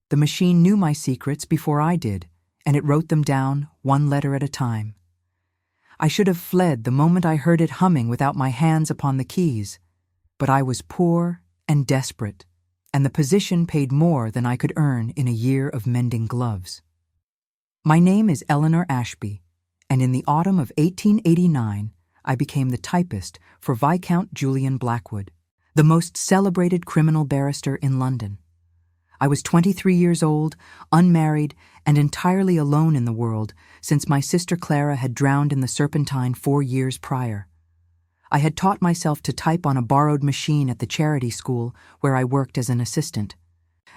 The machine knew my secrets before I did, and it wrote them down one letter at a time. I should have fled the moment I heard it humming without my hands upon the keys, but I was poor and desperate, and the position paid more than I could earn in a year of mending gloves. My name is Eleanor Ashby, and in the autumn of 1889, I became the typist for Viscount Julian Blackwood, the most celebrated criminal barrister in London. I was 23 years old, unmarried, and entirely alone in the world since my sister Clara had drowned in the Serpentine 4 years prior. I had taught myself to type on a borrowed machine at the charity school where I worked as an assistant.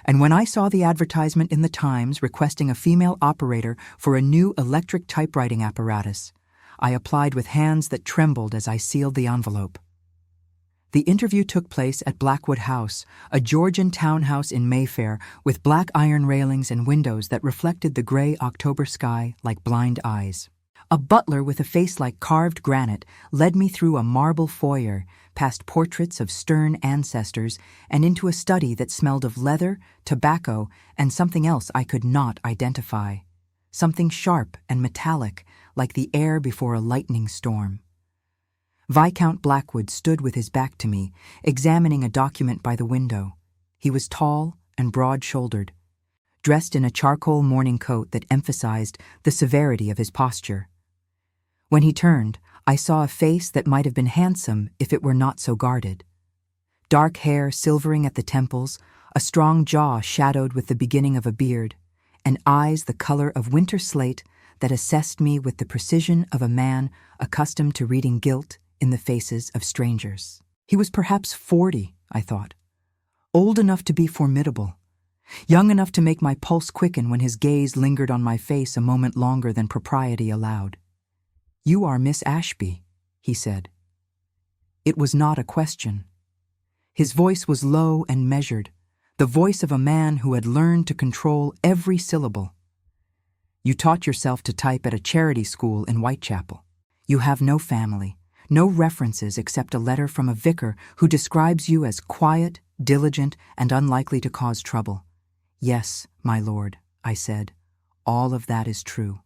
And when I saw the advertisement in the Times requesting a female operator for a new electric typewriting apparatus, I applied with hands that trembled as I sealed the envelope. The interview took place at Blackwood House, a Georgian townhouse in Mayfair with black iron railings and windows that reflected the gray October sky like blind eyes. A butler with a face like carved granite led me through a marble foyer, past portraits of stern ancestors, and into a study that smelled of leather, tobacco, and something else I could not identify. Something sharp and metallic, like the air before a lightning storm. Viscount Blackwood stood with his back to me, examining a document by the window. He was tall and broad-shouldered, dressed in a charcoal morning coat that emphasized the severity of his posture. When he turned, I saw a face that might have been handsome if it were not so guarded. Dark hair silvering at the temples, a strong jaw shadowed with the beginning of a beard, and eyes the color of winter slate that assessed me with the precision of a man accustomed to reading guilt in the faces of strangers. He was perhaps 40, I thought, old enough to be formidable, young enough to make my pulse quicken when his gaze lingered on my face a moment longer than propriety allowed. "You are Miss Ashby," he said. It was not a question. His voice was low and measured, the voice of a man who had learned to control every syllable. "You taught yourself to type at a charity school in Whitechapel. You have no family, no references except a letter from a vicar who describes you as quiet, diligent, and unlikely to cause trouble." "Yes, my lord," I said, "all of that is true."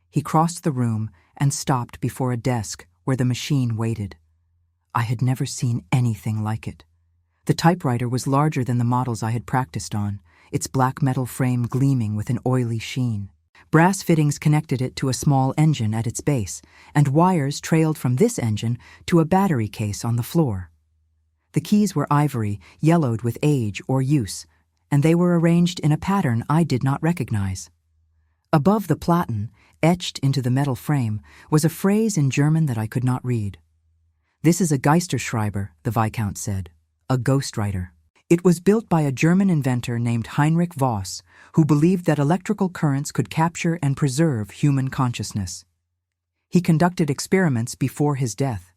He crossed the room and stopped before a desk where the machine waited. I had never seen anything like it. The typewriter was larger than the models I had practiced on, its black metal frame gleaming with an oily sheen. Brass fittings connected it to a small engine at its base, and wires trailed from this engine to a battery case on the floor. The keys were ivory, yellowed with age or use, and they were arranged in a pattern I did not recognize. Above the platen, etched into the metal frame, was a phrase in German that I could not read. "This is a Geisterschreiber," the Viscount said, "a ghostwriter." It was built by a German inventor named Heinrich Voss, who believed that electrical currents could capture and preserve human consciousness. He conducted experiments before his death.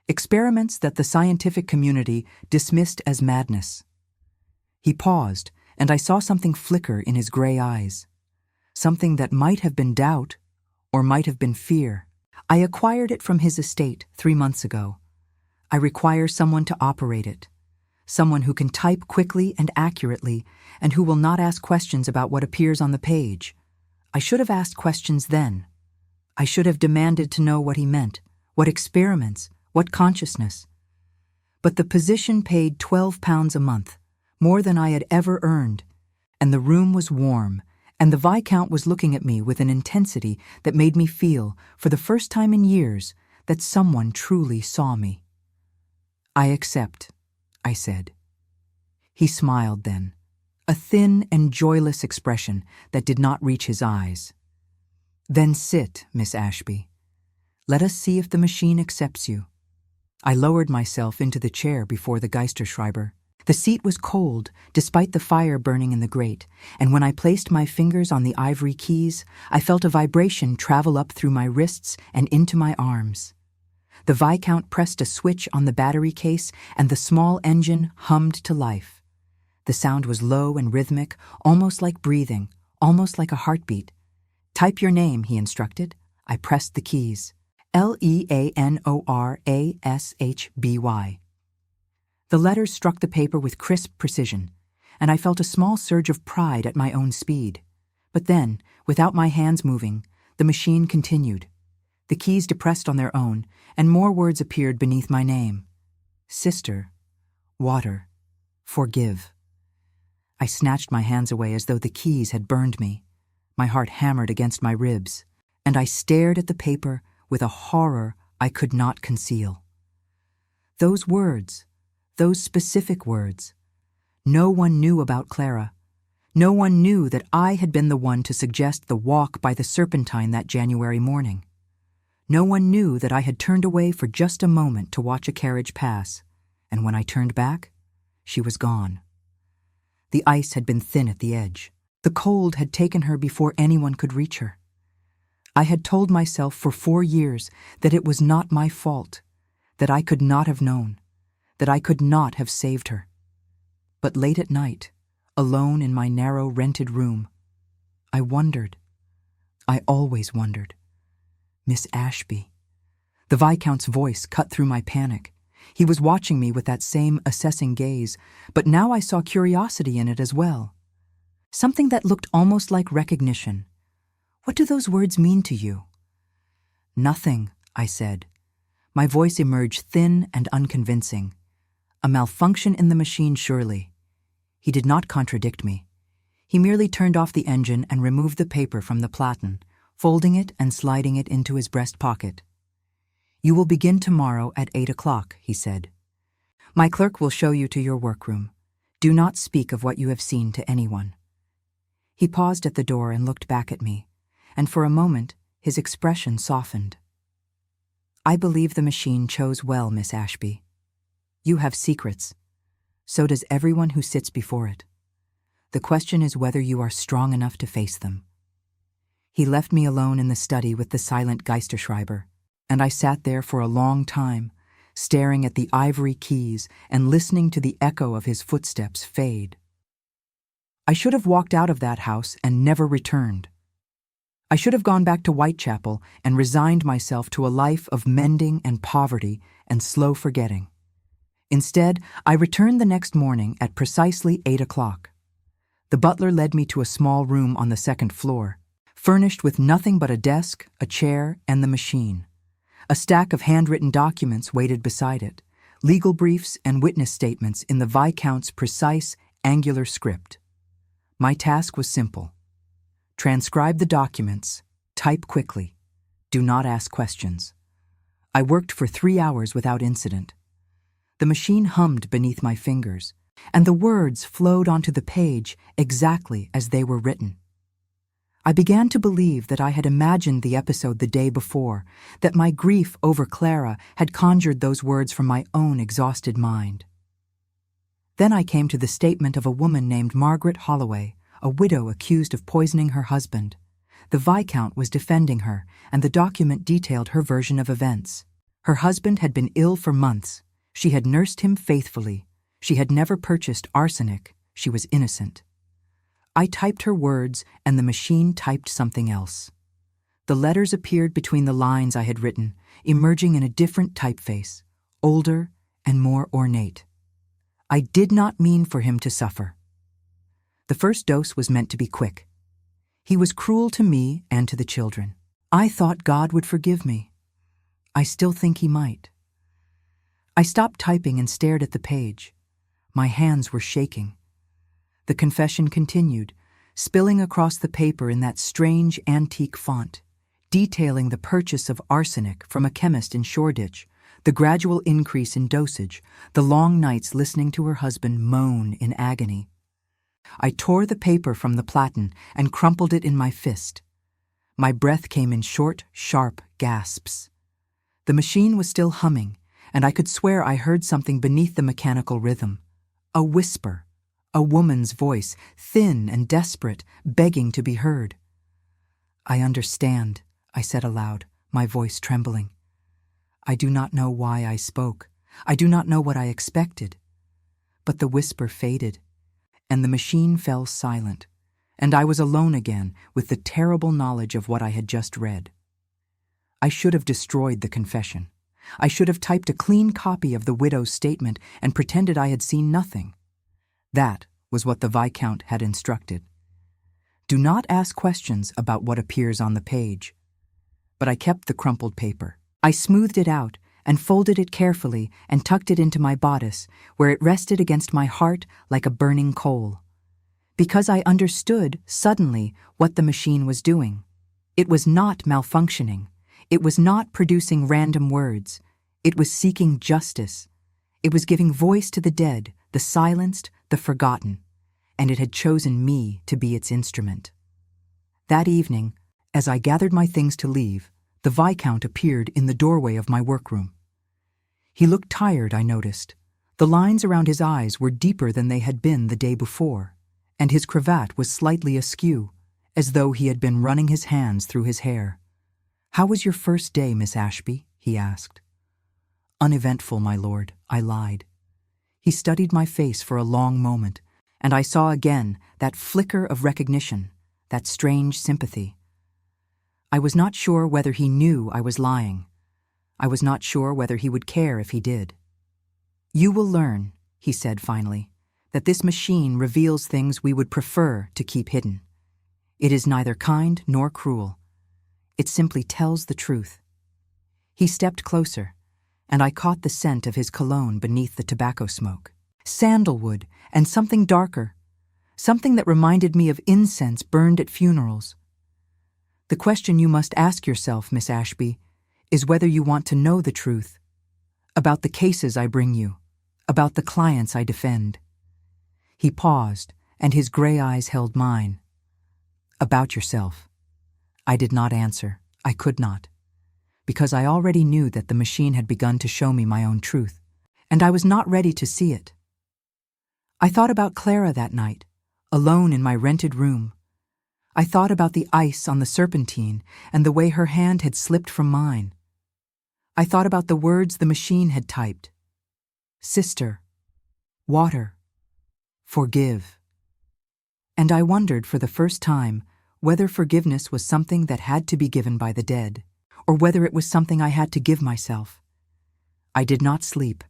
Experiments that the scientific community dismissed as madness. He paused, and I saw something flicker in his gray eyes. Something that might have been doubt, or might have been fear. "I acquired it from his estate 3 months ago. I require someone to operate it. Someone who can type quickly and accurately, and who will not ask questions about what appears on the page. I should have asked questions then. I should have demanded to know what he meant, what experiments, what consciousness. But the position paid £12 a month, more than I had ever earned, and the room was warm, and the Viscount was looking at me with an intensity that made me feel, for the first time in years, that someone truly saw me. "I accept," I said. He smiled then, a thin and joyless expression that did not reach his eyes. "Then sit, Miss Ashby. Let us see if the machine accepts you." I lowered myself into the chair before the Geisterschreiber. The seat was cold, despite the fire burning in the grate, and when I placed my fingers on the ivory keys, I felt a vibration travel up through my wrists and into my arms. The Viscount pressed a switch on the battery case, and the small engine hummed to life. The sound was low and rhythmic, almost like breathing, almost like a heartbeat. "Type your name," he instructed. I pressed the keys. Leanorashby. The letters struck the paper with crisp precision, and I felt a small surge of pride at my own speed. But then, without my hands moving, the machine continued. The keys depressed on their own, and more words appeared beneath my name. Sister, water, forgive. I snatched my hands away as though the keys had burned me. My heart hammered against my ribs, and I stared at the paper with a horror I could not conceal. Those words, those specific words. No one knew about Clara. No one knew that I had been the one to suggest the walk by the Serpentine that January morning. No one knew that I had turned away for just a moment to watch a carriage pass, and when I turned back, she was gone. The ice had been thin at the edge. The cold had taken her before anyone could reach her. I had told myself for 4 years that it was not my fault, that I could not have known, that I could not have saved her. But late at night, alone in my narrow rented room, I wondered. I always wondered. Miss Ashby. The Viscount's voice cut through my panic. He was watching me with that same assessing gaze, but now I saw curiosity in it as well. Something that looked almost like recognition. What do those words mean to you? Nothing, I said. My voice emerged thin and unconvincing. A malfunction in the machine, surely. He did not contradict me. He merely turned off the engine and removed the paper from the platen, folding it and sliding it into his breast pocket. You will begin tomorrow at 8 o'clock, he said. My clerk will show you to your workroom. Do not speak of what you have seen to anyone. He paused at the door and looked back at me, and for a moment his expression softened. I believe the machine chose well, Miss Ashby. You have secrets. So does everyone who sits before it. The question is whether you are strong enough to face them. He left me alone in the study with the silent Geisterschreiber, and I sat there for a long time, staring at the ivory keys and listening to the echo of his footsteps fade. I should have walked out of that house and never returned. I should have gone back to Whitechapel and resigned myself to a life of mending and poverty and slow forgetting. Instead, I returned the next morning at precisely 8 o'clock. The butler led me to a small room on the second floor, furnished with nothing but a desk, a chair, and the machine. A stack of handwritten documents waited beside it, legal briefs and witness statements in the Viscount's precise, angular script. My task was simple. Transcribe the documents, type quickly, do not ask questions. I worked for 3 hours without incident. The machine hummed beneath my fingers, and the words flowed onto the page exactly as they were written. I began to believe that I had imagined the episode the day before, that my grief over Clara had conjured those words from my own exhausted mind. Then I came to the statement of a woman named Margaret Holloway, a widow accused of poisoning her husband. The Viscount was defending her, and the document detailed her version of events. Her husband had been ill for months. She had nursed him faithfully. She had never purchased arsenic. She was innocent. I typed her words, and the machine typed something else. The letters appeared between the lines I had written, emerging in a different typeface, older and more ornate. I did not mean for him to suffer. The first dose was meant to be quick. He was cruel to me and to the children. I thought God would forgive me. I still think he might. I stopped typing and stared at the page. My hands were shaking. The confession continued, spilling across the paper in that strange antique font, detailing the purchase of arsenic from a chemist in Shoreditch, the gradual increase in dosage, the long nights listening to her husband moan in agony. I tore the paper from the platen and crumpled it in my fist. My breath came in short, sharp gasps. The machine was still humming, and I could swear I heard something beneath the mechanical rhythm. A whisper, a woman's voice, thin and desperate, begging to be heard. I understand, I said aloud, my voice trembling. I do not know why I spoke. I do not know what I expected. But the whisper faded, and the machine fell silent, and I was alone again with the terrible knowledge of what I had just read. I should have destroyed the confession. I should have typed a clean copy of the widow's statement and pretended I had seen nothing. That was what the Viscount had instructed. Do not ask questions about what appears on the page. But I kept the crumpled paper. I smoothed it out and folded it carefully and tucked it into my bodice, where it rested against my heart like a burning coal. Because I understood, suddenly, what the machine was doing. It was not malfunctioning. It was not producing random words. It was seeking justice. It was giving voice to the dead, the silenced, the forgotten, and it had chosen me to be its instrument. That evening, as I gathered my things to leave, the Viscount appeared in the doorway of my workroom. He looked tired, I noticed. The lines around his eyes were deeper than they had been the day before, and his cravat was slightly askew, as though he had been running his hands through his hair. "How was your first day, Miss Ashby?" he asked. "Uneventful, my lord," I lied. He studied my face for a long moment, and I saw again that flicker of recognition, that strange sympathy. I was not sure whether he knew I was lying. I was not sure whether he would care if he did. "You will learn," he said finally, "that this machine reveals things we would prefer to keep hidden. It is neither kind nor cruel. It simply tells the truth." He stepped closer, and I caught the scent of his cologne beneath the tobacco smoke. Sandalwood and something darker, something that reminded me of incense burned at funerals. "The question you must ask yourself, Miss Ashby, is whether you want to know the truth about the cases I bring you, about the clients I defend." He paused, and his gray eyes held mine. "About yourself." I did not answer. I could not, because I already knew that the machine had begun to show me my own truth, and I was not ready to see it. I thought about Clara that night, alone in my rented room. I thought about the ice on the serpentine and the way her hand had slipped from mine. I thought about the words the machine had typed. Sister, water, forgive. And I wondered for the first time whether forgiveness was something that had to be given by the dead, or whether it was something I had to give myself. I did not sleep.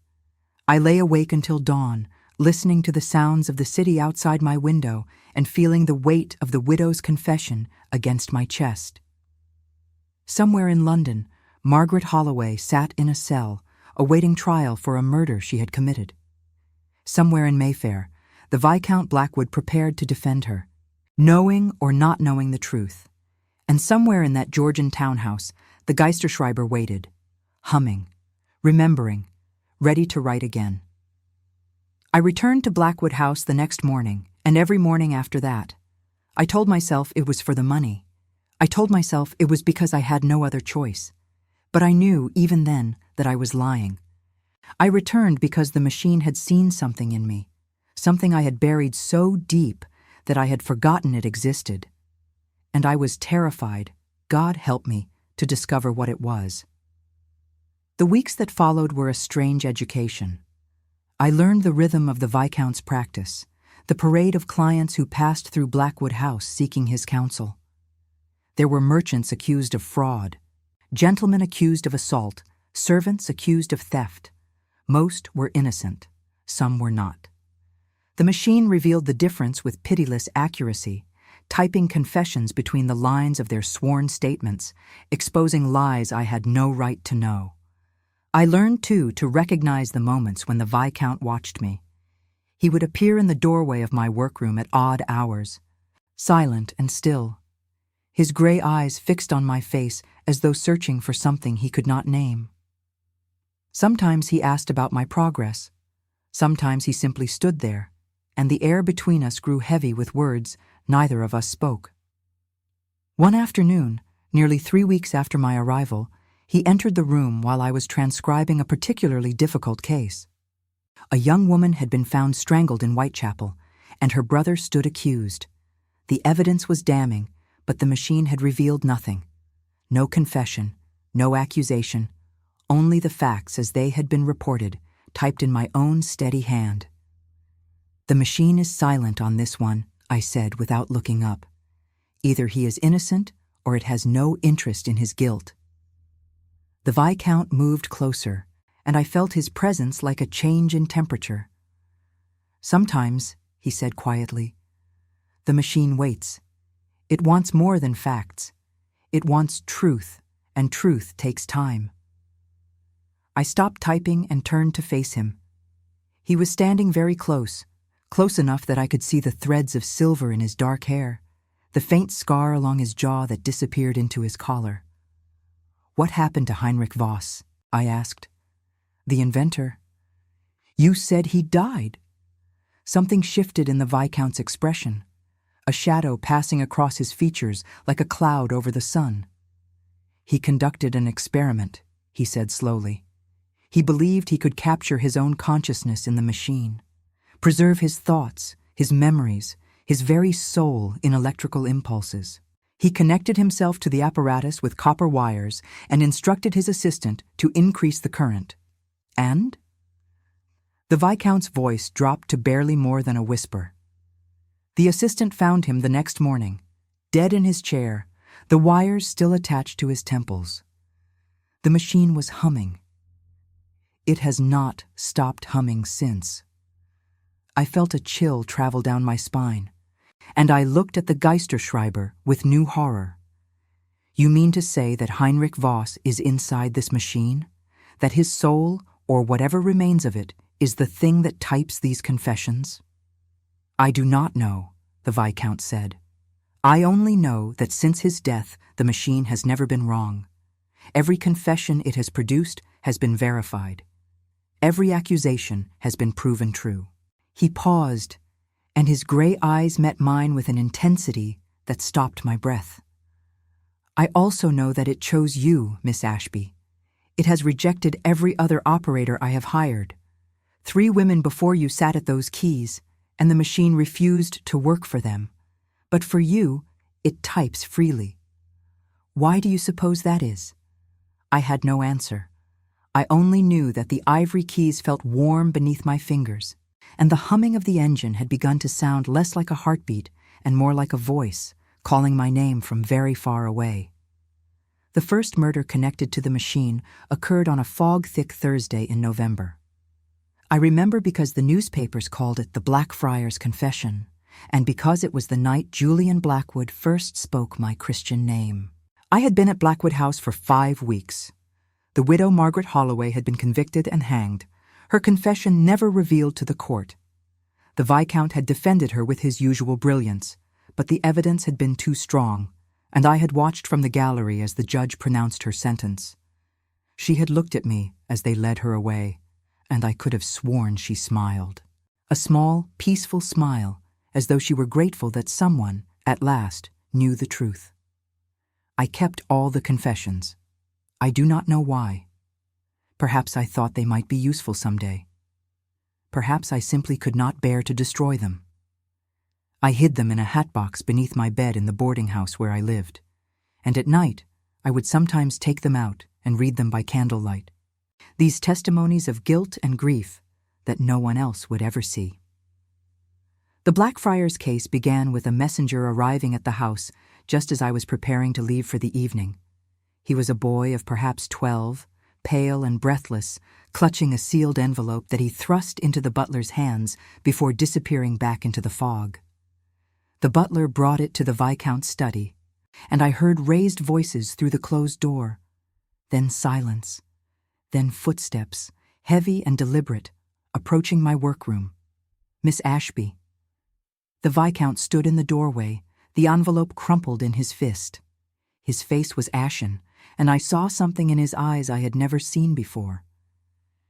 I lay awake until dawn, listening to the sounds of the city outside my window and feeling the weight of the widow's confession against my chest. Somewhere in London, Margaret Holloway sat in a cell, awaiting trial for a murder she had committed. Somewhere in Mayfair, the Viscount Blackwood prepared to defend her, knowing or not knowing the truth. And somewhere in that Georgian townhouse, the Geisterschreiber waited, humming, remembering, ready to write again. I returned to Blackwood House the next morning, and every morning after that. I told myself it was for the money. I told myself it was because I had no other choice. But I knew, even then, that I was lying. I returned because the machine had seen something in me, something I had buried so deep that I had forgotten it existed. And I was terrified, God help me, to discover what it was. The weeks that followed were a strange education. I learned the rhythm of the Viscount's practice, the parade of clients who passed through Blackwood House seeking his counsel. There were merchants accused of fraud, gentlemen accused of assault, servants accused of theft. Most were innocent, some were not. The machine revealed the difference with pitiless accuracy, typing confessions between the lines of their sworn statements, exposing lies I had no right to know. I learned, too, to recognize the moments when the Viscount watched me. He would appear in the doorway of my workroom at odd hours, silent and still, his gray eyes fixed on my face as though searching for something he could not name. Sometimes he asked about my progress. Sometimes he simply stood there, and the air between us grew heavy with words neither of us spoke. One afternoon, nearly 3 weeks after my arrival, he entered the room while I was transcribing a particularly difficult case. A young woman had been found strangled in Whitechapel, and her brother stood accused. The evidence was damning, but the machine had revealed nothing. No confession, no accusation, only the facts as they had been reported, typed in my own steady hand. "The machine is silent on this one," I said without looking up. "Either he is innocent or it has no interest in his guilt." The Viscount moved closer, and I felt his presence like a change in temperature. Sometimes he said quietly. The machine waits. It wants more than facts. It wants truth, and truth takes time. I stopped typing and turned to face him. He was standing very close enough that I could see the threads of silver in his dark hair, the faint scar along his jaw that disappeared into his collar. What happened to Heinrich Voss? I asked. The inventor. You said he died. Something shifted in the Viscount's expression, a shadow passing across his features like a cloud over the sun. He conducted an experiment, he said slowly. He believed he could capture his own consciousness in the machine, preserve his thoughts, his memories, his very soul in electrical impulses. He connected himself to the apparatus with copper wires and instructed his assistant to increase the current. And? The Viscount's voice dropped to barely more than a whisper. The assistant found him the next morning, dead in his chair, the wires still attached to his temples. The machine was humming. It has not stopped humming since. I felt a chill travel down my spine, and I looked at the Geisterschreiber with new horror. You mean to say that Heinrich Voss is inside this machine? That his soul, or whatever remains of it, is the thing that types these confessions? I do not know, the Viscount said. I only know that since his death, the machine has never been wrong. Every confession it has produced has been verified. Every accusation has been proven true. He paused, and his gray eyes met mine with an intensity that stopped my breath. I also know that it chose you, Miss Ashby. It has rejected every other operator I have hired. 3 women before you sat at those keys, and the machine refused to work for them. But for you, it types freely. Why do you suppose that is? I had no answer. I only knew that the ivory keys felt warm beneath my fingers, and the humming of the engine had begun to sound less like a heartbeat and more like a voice, calling my name from very far away. The first murder connected to the machine occurred on a fog-thick Thursday in November. I remember because the newspapers called it the Blackfriars Confession, and because it was the night Julian Blackwood first spoke my Christian name. I had been at Blackwood House for 5 weeks. The widow Margaret Holloway had been convicted and hanged, her confession never revealed to the court. The Viscount had defended her with his usual brilliance, but the evidence had been too strong, and I had watched from the gallery as the judge pronounced her sentence. She had looked at me as they led her away, and I could have sworn she smiled. A small, peaceful smile, as though she were grateful that someone, at last, knew the truth. I kept all the confessions. I do not know why. Perhaps I thought they might be useful someday. Perhaps I simply could not bear to destroy them. I hid them in a hatbox beneath my bed in the boarding house where I lived, and at night I would sometimes take them out and read them by candlelight. These testimonies of guilt and grief that no one else would ever see. The Blackfriars case began with a messenger arriving at the house just as I was preparing to leave for the evening. He was a boy of perhaps 12, pale and breathless, clutching a sealed envelope that he thrust into the butler's hands before disappearing back into the fog. The butler brought it to the Viscount's study, and I heard raised voices through the closed door. Then silence. Then footsteps, heavy and deliberate, approaching my workroom. Miss Ashby. The Viscount stood in the doorway, the envelope crumpled in his fist. His face was ashen, and I saw something in his eyes I had never seen before.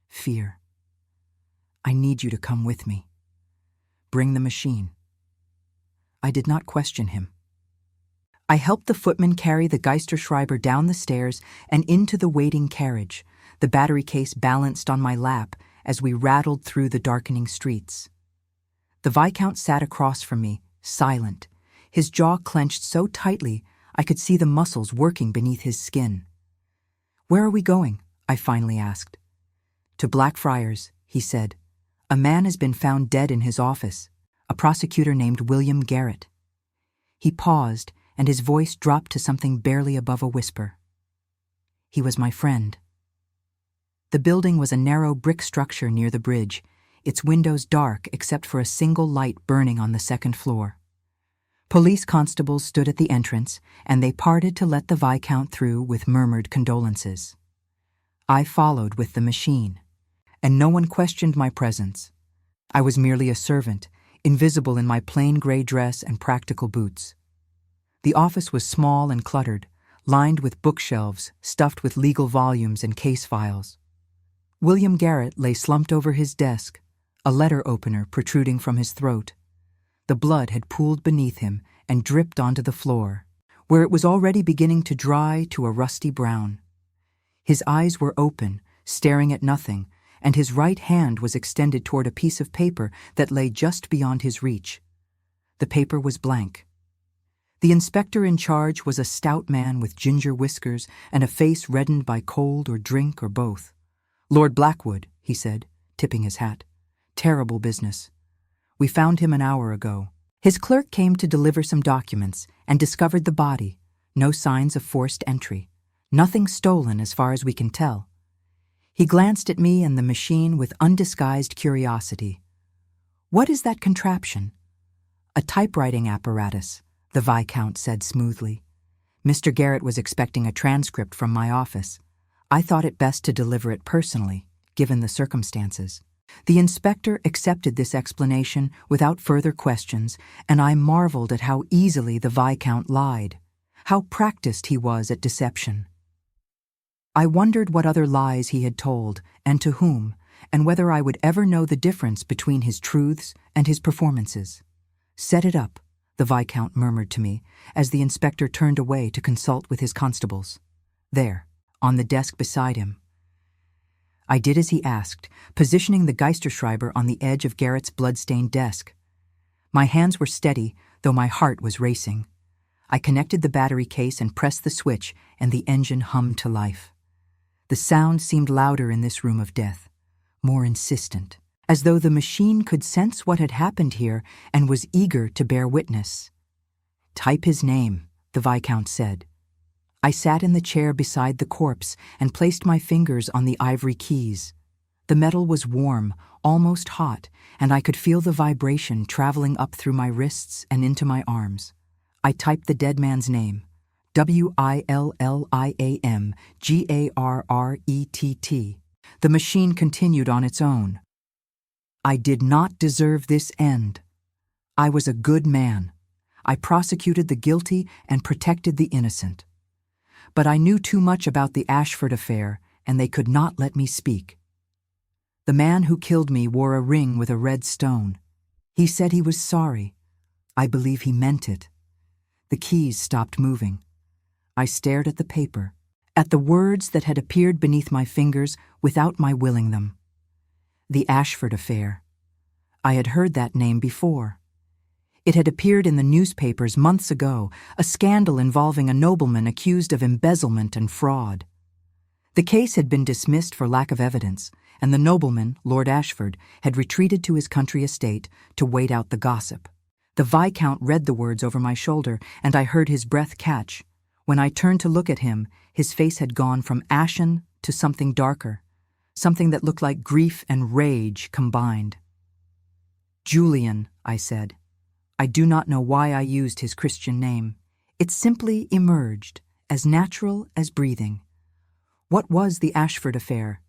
Fear. I need you to come with me. Bring the machine. I did not question him. I helped the footman carry the Geisterschreiber down the stairs and into the waiting carriage, the battery case balanced on my lap as we rattled through the darkening streets. The Viscount sat across from me, silent, his jaw clenched so tightly I could see the muscles working beneath his skin. "Where are we going?" I finally asked. "To Blackfriars," he said. "A man has been found dead in his office, a prosecutor named William Garrett." He paused, and his voice dropped to something barely above a whisper. He was my friend. The building was a narrow brick structure near the bridge, its windows dark except for a single light burning on the second floor. Police constables stood at the entrance, and they parted to let the Viscount through with murmured condolences. I followed with the machine, and no one questioned my presence. I was merely a servant, invisible in my plain gray dress and practical boots. The office was small and cluttered, lined with bookshelves stuffed with legal volumes and case files. William Garrett lay slumped over his desk, a letter opener protruding from his throat. The blood had pooled beneath him and dripped onto the floor, where it was already beginning to dry to a rusty brown. His eyes were open, staring at nothing, and his right hand was extended toward a piece of paper that lay just beyond his reach. The paper was blank. The inspector in charge was a stout man with ginger whiskers and a face reddened by cold or drink or both. "Lord Blackwood," he said, tipping his hat. "Terrible business. We found him an hour ago." His clerk came to deliver some documents and discovered the body. No signs of forced entry. Nothing stolen as far as we can tell. He glanced at me and the machine with undisguised curiosity. "What is that contraption?" "A typewriting apparatus," the Viscount said smoothly. "Mr. Garrett was expecting a transcript from my office. I thought it best to deliver it personally, given the circumstances." The inspector accepted this explanation without further questions, and I marveled at how easily the Viscount lied, how practiced he was at deception. I wondered what other lies he had told, and to whom, and whether I would ever know the difference between his truths and his performances. "Set it up," the Viscount murmured to me, as the inspector turned away to consult with his constables. "There, on the desk beside him." I did as he asked, positioning the Geisterschreiber on the edge of Garrett's blood-stained desk. My hands were steady, though my heart was racing. I connected the battery case and pressed the switch, and the engine hummed to life. The sound seemed louder in this room of death, more insistent, as though the machine could sense what had happened here and was eager to bear witness. "Type his name," the Viscount said. I sat in the chair beside the corpse and placed my fingers on the ivory keys. The metal was warm, almost hot, and I could feel the vibration traveling up through my wrists and into my arms. I typed the dead man's name, William Garrett. The machine continued on its own. I did not deserve this end. I was a good man. I prosecuted the guilty and protected the innocent. But I knew too much about the Ashford affair, and they could not let me speak. The man who killed me wore a ring with a red stone. He said he was sorry. I believe he meant it. The keys stopped moving. I stared at the paper, at the words that had appeared beneath my fingers without my willing them. The Ashford affair. I had heard that name before. It had appeared in the newspapers months ago, a scandal involving a nobleman accused of embezzlement and fraud. The case had been dismissed for lack of evidence, and the nobleman, Lord Ashford, had retreated to his country estate to wait out the gossip. The Viscount read the words over my shoulder, and I heard his breath catch. When I turned to look at him, his face had gone from ashen to something darker, something that looked like grief and rage combined. "Julian," I said. I do not know why I used his Christian name. It simply emerged, as natural as breathing. What was the Ashford affair?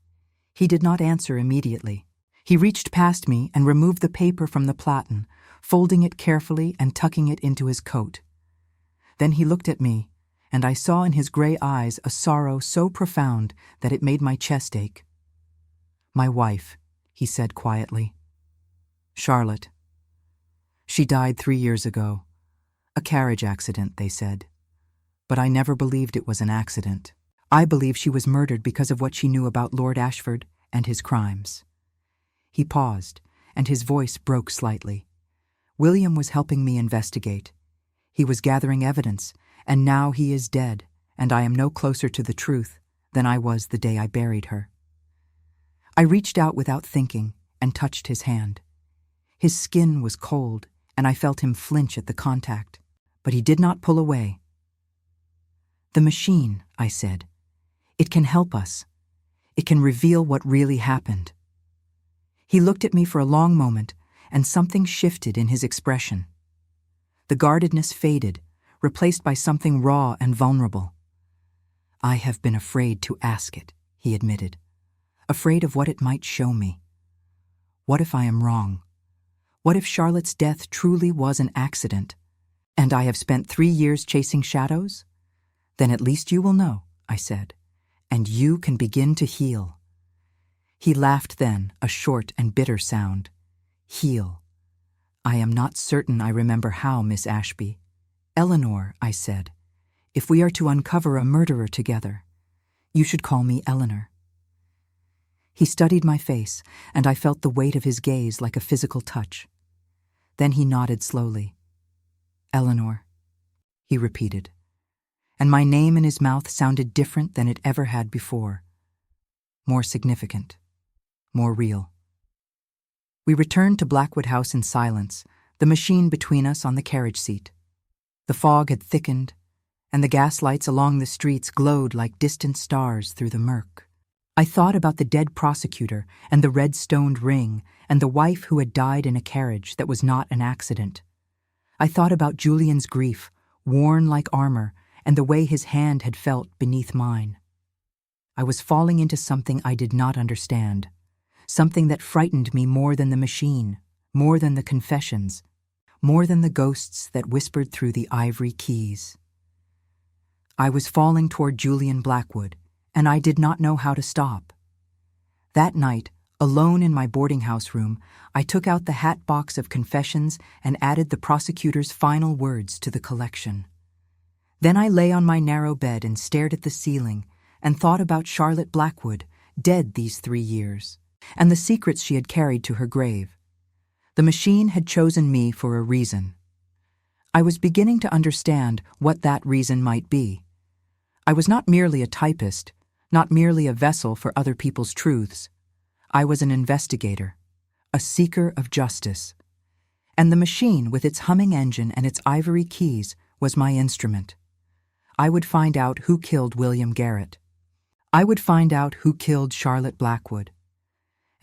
He did not answer immediately. He reached past me and removed the paper from the platen, folding it carefully and tucking it into his coat. Then he looked at me, and I saw in his gray eyes a sorrow so profound that it made my chest ache. "My wife," he said quietly. "Charlotte. She died 3 years ago. A carriage accident, they said. But I never believed it was an accident. I believe she was murdered because of what she knew about Lord Ashford and his crimes." He paused, and his voice broke slightly. William was helping me investigate. He was gathering evidence, and now he is dead, and I am no closer to the truth than I was the day I buried her. I reached out without thinking and touched his hand. His skin was cold, and I felt him flinch at the contact, but he did not pull away. "The machine," I said. "It can help us. It can reveal what really happened." He looked at me for a long moment, and something shifted in his expression. The guardedness faded, replaced by something raw and vulnerable. "I have been afraid to ask it," he admitted. "Afraid of what it might show me. What if I am wrong? What if Charlotte's death truly was an accident, and I have spent 3 years chasing shadows? Then at least you will know," I said, "and you can begin to heal." He laughed then, a short and bitter sound. "Heal. I am not certain I remember how, Miss Ashby." "Eleanor," I said, "if we are to uncover a murderer together, you should call me Eleanor." He studied my face, and I felt the weight of his gaze like a physical touch. Then he nodded slowly. "Eleanor," he repeated, and my name in his mouth sounded different than it ever had before. More significant, more real. We returned to Blackwood House in silence, the machine between us on the carriage seat. The fog had thickened, and the gaslights along the streets glowed like distant stars through the murk. I thought about the dead prosecutor and the red-stoned ring and the wife who had died in a carriage that was not an accident. I thought about Julian's grief, worn like armor, and the way his hand had felt beneath mine. I was falling into something I did not understand, something that frightened me more than the machine, more than the confessions, more than the ghosts that whispered through the ivory keys. I was falling toward Julian Blackwood, and I did not know how to stop. That night, alone in my boarding house room, I took out the hat box of confessions and added the prosecutor's final words to the collection. Then I lay on my narrow bed and stared at the ceiling and thought about Charlotte Blackwood, dead these 3 years, and the secrets she had carried to her grave. The machine had chosen me for a reason. I was beginning to understand what that reason might be. I was not merely a typist, not merely a vessel for other people's truths. I was an investigator, a seeker of justice. And the machine, with its humming engine and its ivory keys, was my instrument. I would find out who killed William Garrett. I would find out who killed Charlotte Blackwood.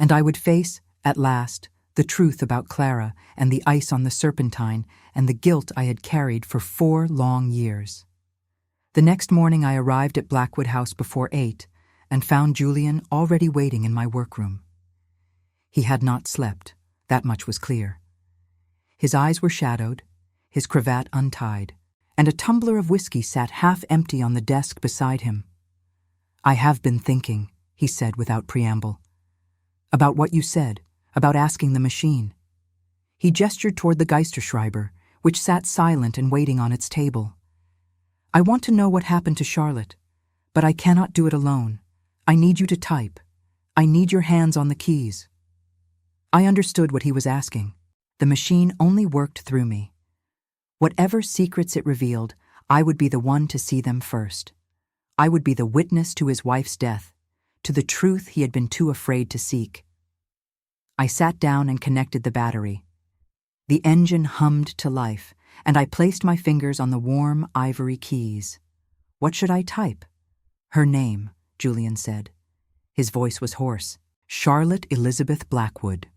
And I would face, at last, the truth about Clara and the ice on the Serpentine and the guilt I had carried for 4 long years. The next morning I arrived at Blackwood House before 8 and found Julian already waiting in my workroom. He had not slept, that much was clear. His eyes were shadowed, his cravat untied, and a tumbler of whiskey sat half empty on the desk beside him. "I have been thinking," he said without preamble, "about what you said, about asking the machine." He gestured toward the Geisterschreiber, which sat silent and waiting on its table. "I want to know what happened to Charlotte, but I cannot do it alone. I need you to type. I need your hands on the keys." I understood what he was asking. The machine only worked through me. Whatever secrets it revealed, I would be the one to see them first. I would be the witness to his wife's death, to the truth he had been too afraid to seek. I sat down and connected the battery. The engine hummed to life, and I placed my fingers on the warm ivory keys. What should I type? "Her name," Julian said. His voice was hoarse. "Charlotte Elizabeth Blackwood."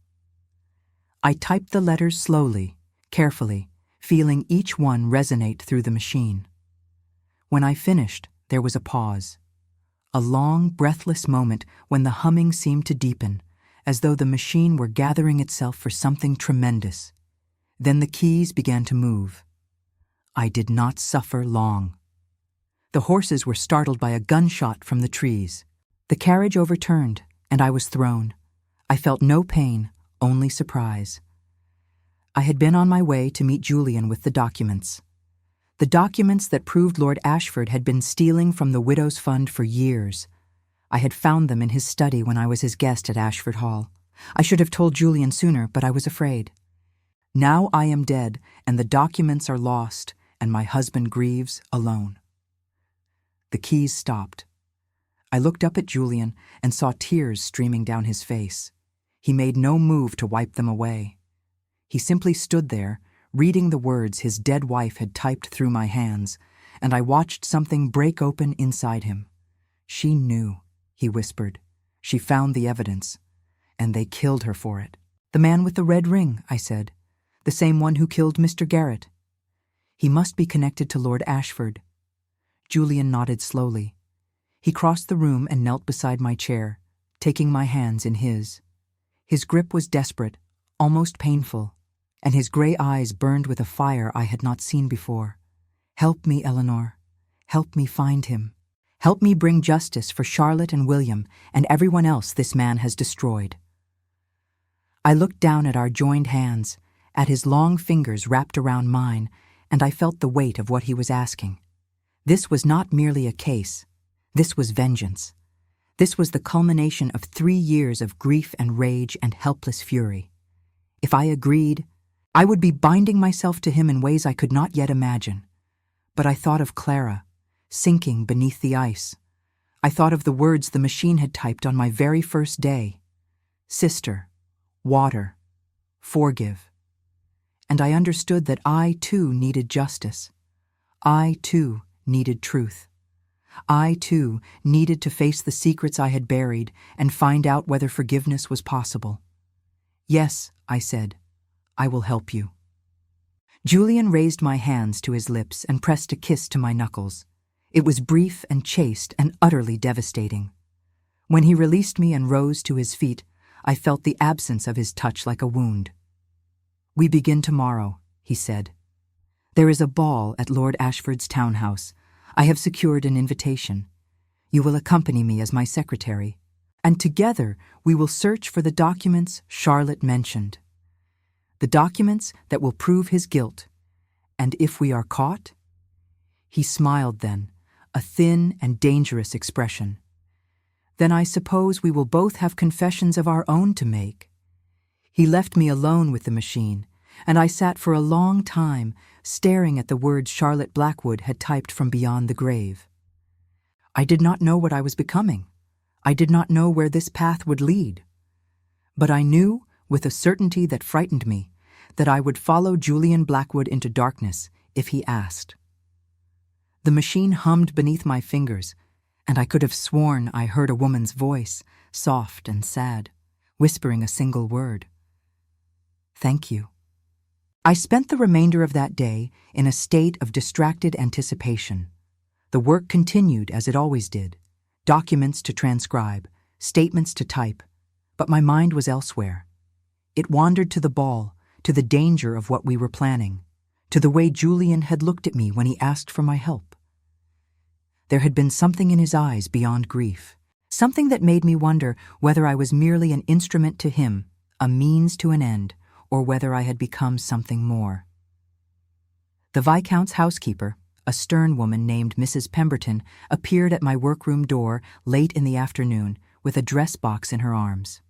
I typed the letters slowly, carefully, feeling each one resonate through the machine. When I finished, there was a pause. A long, breathless moment when the humming seemed to deepen, as though the machine were gathering itself for something tremendous. Then the keys began to move. I did not suffer long. The horses were startled by a gunshot from the trees. The carriage overturned, and I was thrown. I felt no pain, only surprise. I had been on my way to meet Julian with the documents. The documents that proved Lord Ashford had been stealing from the Widow's Fund for years. I had found them in his study when I was his guest at Ashford Hall. I should have told Julian sooner, but I was afraid. Now I am dead, and the documents are lost, and my husband grieves alone. The keys stopped. I looked up at Julian and saw tears streaming down his face. He made no move to wipe them away. He simply stood there, reading the words his dead wife had typed through my hands, and I watched something break open inside him. "She knew," he whispered. "She found the evidence. And they killed her for it. The man with the red ring, I said. The same one who killed Mr. Garrett. He must be connected to Lord Ashford. Julian nodded slowly. He crossed the room and knelt beside my chair, taking my hands in his. His grip was desperate, almost painful, and his gray eyes burned with a fire I had not seen before. Help me, Eleanor. Help me find him. Help me bring justice for Charlotte and William and everyone else this man has destroyed. I looked down at our joined hands, at his long fingers wrapped around mine, and I felt the weight of what he was asking. This was not merely a case. This was vengeance. This was the culmination of 3 years of grief and rage and helpless fury. If I agreed, I would be binding myself to him in ways I could not yet imagine. But I thought of Clara, sinking beneath the ice. I thought of the words the machine had typed on my very first day. Sister, water, forgive. And I understood that I, too, needed justice. I, too, needed truth. I, too, needed to face the secrets I had buried and find out whether forgiveness was possible. Yes, I said, I will help you. Julian raised my hands to his lips and pressed a kiss to my knuckles. It was brief and chaste and utterly devastating. When he released me and rose to his feet, I felt the absence of his touch like a wound. We begin tomorrow, he said. There is a ball at Lord Ashford's townhouse. I have secured an invitation. You will accompany me as my secretary, and together we will search for the documents Charlotte mentioned. The documents that will prove his guilt. And if we are caught? He smiled then, a thin and dangerous expression. Then I suppose we will both have confessions of our own to make. He left me alone with the machine, and I sat for a long time staring at the words Charlotte Blackwood had typed from beyond the grave. I did not know what I was becoming. I did not know where this path would lead. But I knew, with a certainty that frightened me, that I would follow Julian Blackwood into darkness if he asked. The machine hummed beneath my fingers, and I could have sworn I heard a woman's voice, soft and sad, whispering a single word. Thank you. I spent the remainder of that day in a state of distracted anticipation. The work continued as it always did, documents to transcribe, statements to type, but my mind was elsewhere. It wandered to the ball, to the danger of what we were planning, to the way Julian had looked at me when he asked for my help. There had been something in his eyes beyond grief, something that made me wonder whether I was merely an instrument to him, a means to an end, or whether I had become something more. The Viscount's housekeeper, a stern woman named Mrs. Pemberton, appeared at my workroom door late in the afternoon with a dress box in her arms.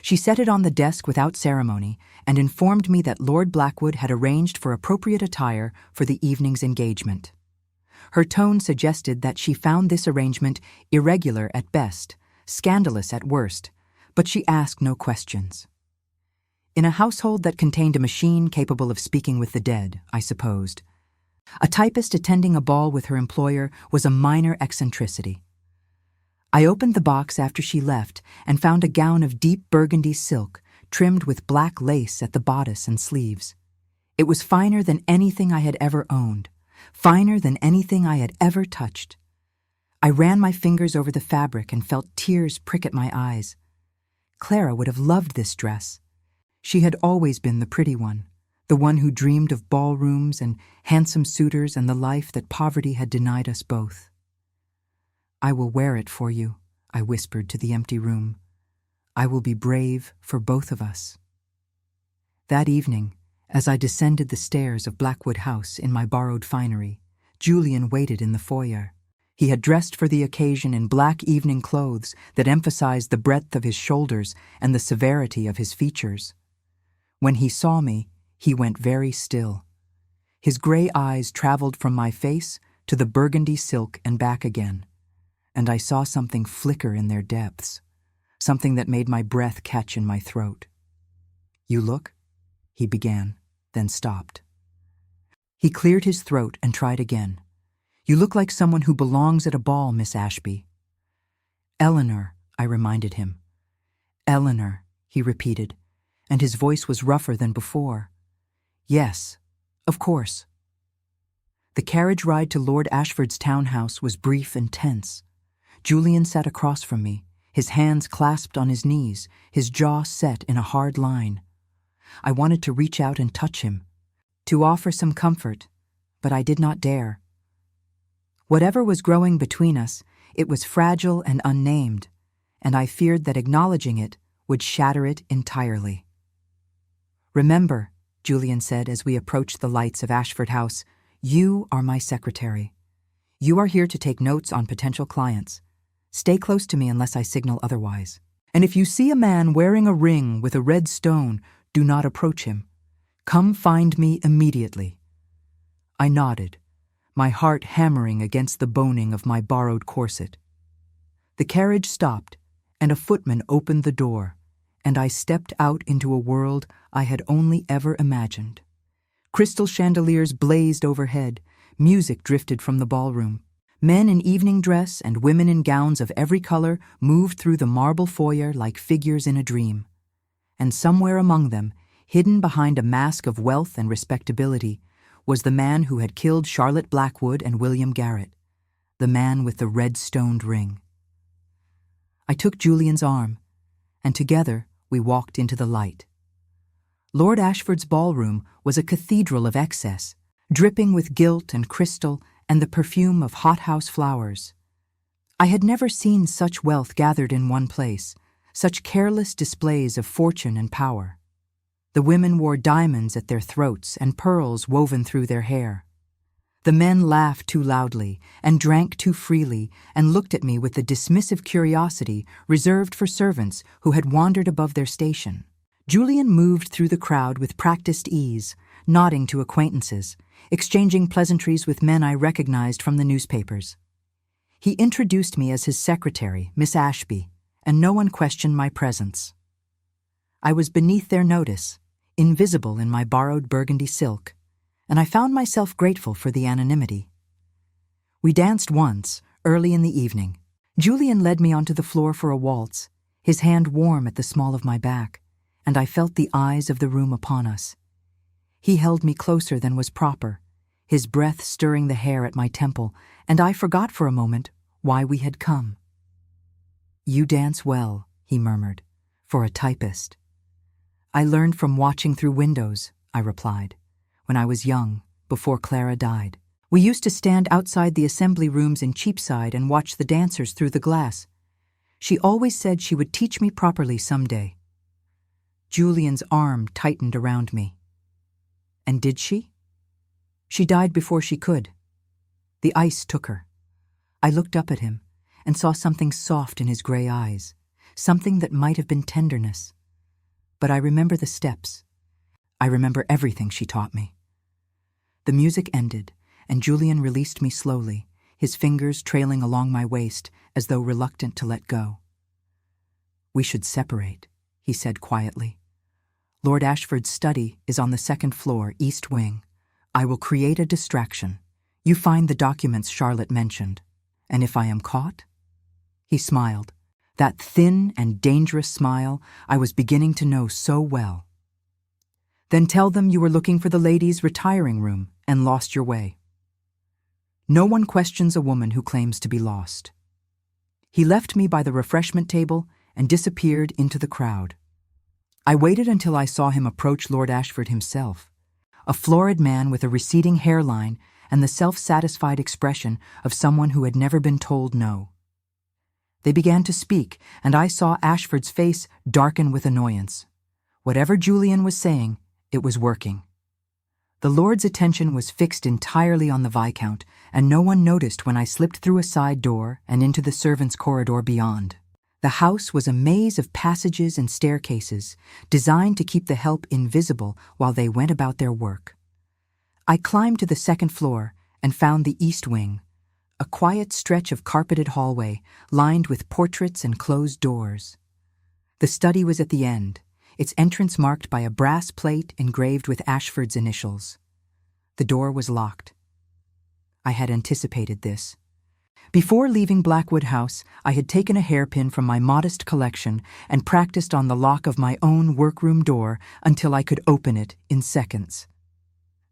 She set it on the desk without ceremony and informed me that Lord Blackwood had arranged for appropriate attire for the evening's engagement. Her tone suggested that she found this arrangement irregular at best, scandalous at worst, but she asked no questions. In a household that contained a machine capable of speaking with the dead, I supposed. A typist attending a ball with her employer was a minor eccentricity. I opened the box after she left and found a gown of deep burgundy silk trimmed with black lace at the bodice and sleeves. It was finer than anything I had ever owned, finer than anything I had ever touched. I ran my fingers over the fabric and felt tears prick at my eyes. Clara would have loved this dress. She had always been the pretty one, the one who dreamed of ballrooms and handsome suitors and the life that poverty had denied us both. I will wear it for you, I whispered to the empty room. I will be brave for both of us. That evening, as I descended the stairs of Blackwood House in my borrowed finery, Julian waited in the foyer. He had dressed for the occasion in black evening clothes that emphasized the breadth of his shoulders and the severity of his features. When he saw me, he went very still. His gray eyes traveled from my face to the burgundy silk and back again, and I saw something flicker in their depths, something that made my breath catch in my throat. You look? He began, then stopped. He cleared his throat and tried again. You look like someone who belongs at a ball, Miss Ashby. Eleanor, I reminded him. Eleanor, he repeated, and his voice was rougher than before. Yes, of course. The carriage ride to Lord Ashford's townhouse was brief and tense. Julian sat across from me, his hands clasped on his knees, his jaw set in a hard line. I wanted to reach out and touch him, to offer some comfort, but I did not dare. Whatever was growing between us, it was fragile and unnamed, and I feared that acknowledging it would shatter it entirely. "Remember," Julian said as we approached the lights of Ashford House, "you are my secretary. You are here to take notes on potential clients. Stay close to me unless I signal otherwise. And if you see a man wearing a ring with a red stone, do not approach him. Come find me immediately." I nodded, my heart hammering against the boning of my borrowed corset. The carriage stopped, and a footman opened the door, and I stepped out into a world I had only ever imagined. Crystal chandeliers blazed overhead, music drifted from the ballroom. Men in evening dress and women in gowns of every color moved through the marble foyer like figures in a dream. And somewhere among them, hidden behind a mask of wealth and respectability, was the man who had killed Charlotte Blackwood and William Garrett, the man with the red-stoned ring. I took Julian's arm, and together we walked into the light. Lord Ashford's ballroom was a cathedral of excess, dripping with gilt and crystal and the perfume of hothouse flowers. I had never seen such wealth gathered in one place, such careless displays of fortune and power. The women wore diamonds at their throats and pearls woven through their hair. The men laughed too loudly and drank too freely and looked at me with the dismissive curiosity reserved for servants who had wandered above their station. Julian moved through the crowd with practiced ease, nodding to acquaintances, exchanging pleasantries with men I recognized from the newspapers. He introduced me as his secretary, Miss Ashby, and no one questioned my presence. I was beneath their notice, invisible in my borrowed burgundy silk, and I found myself grateful for the anonymity. We danced once, early in the evening. Julian led me onto the floor for a waltz, his hand warm at the small of my back, and I felt the eyes of the room upon us. He held me closer than was proper, his breath stirring the hair at my temple, and I forgot for a moment why we had come. "You dance well," he murmured, "for a typist." "I learned from watching through windows," I replied, "when I was young, before Clara died. We used to stand outside the assembly rooms in Cheapside and watch the dancers through the glass. She always said she would teach me properly someday." Julian's arm tightened around me. "And did she?" "She died before she could. The ice took her." I looked up at him and saw something soft in his gray eyes, something that might have been tenderness. But I remember the steps. I remember everything she taught me. The music ended, and Julian released me slowly, his fingers trailing along my waist as though reluctant to let go. "We should separate," he said quietly. "Lord Ashford's study is on the second floor, east wing. I will create a distraction. You find the documents Charlotte mentioned. And if I am caught?" He smiled, that thin and dangerous smile I was beginning to know so well. "Then tell them you were looking for the ladies' retiring room and lost your way. No one questions a woman who claims to be lost." He left me by the refreshment table and disappeared into the crowd. I waited until I saw him approach Lord Ashford himself, a florid man with a receding hairline and the self-satisfied expression of someone who had never been told no. They began to speak, and I saw Ashford's face darken with annoyance. Whatever Julian was saying, it was working. The Lord's attention was fixed entirely on the Viscount, and no one noticed when I slipped through a side door and into the servants' corridor beyond. The house was a maze of passages and staircases, designed to keep the help invisible while they went about their work. I climbed to the second floor and found the east wing, a quiet stretch of carpeted hallway lined with portraits and closed doors. The study was at the end, its entrance marked by a brass plate engraved with Ashford's initials. The door was locked. I had anticipated this. Before leaving Blackwood House, I had taken a hairpin from my modest collection and practiced on the lock of my own workroom door until I could open it in seconds.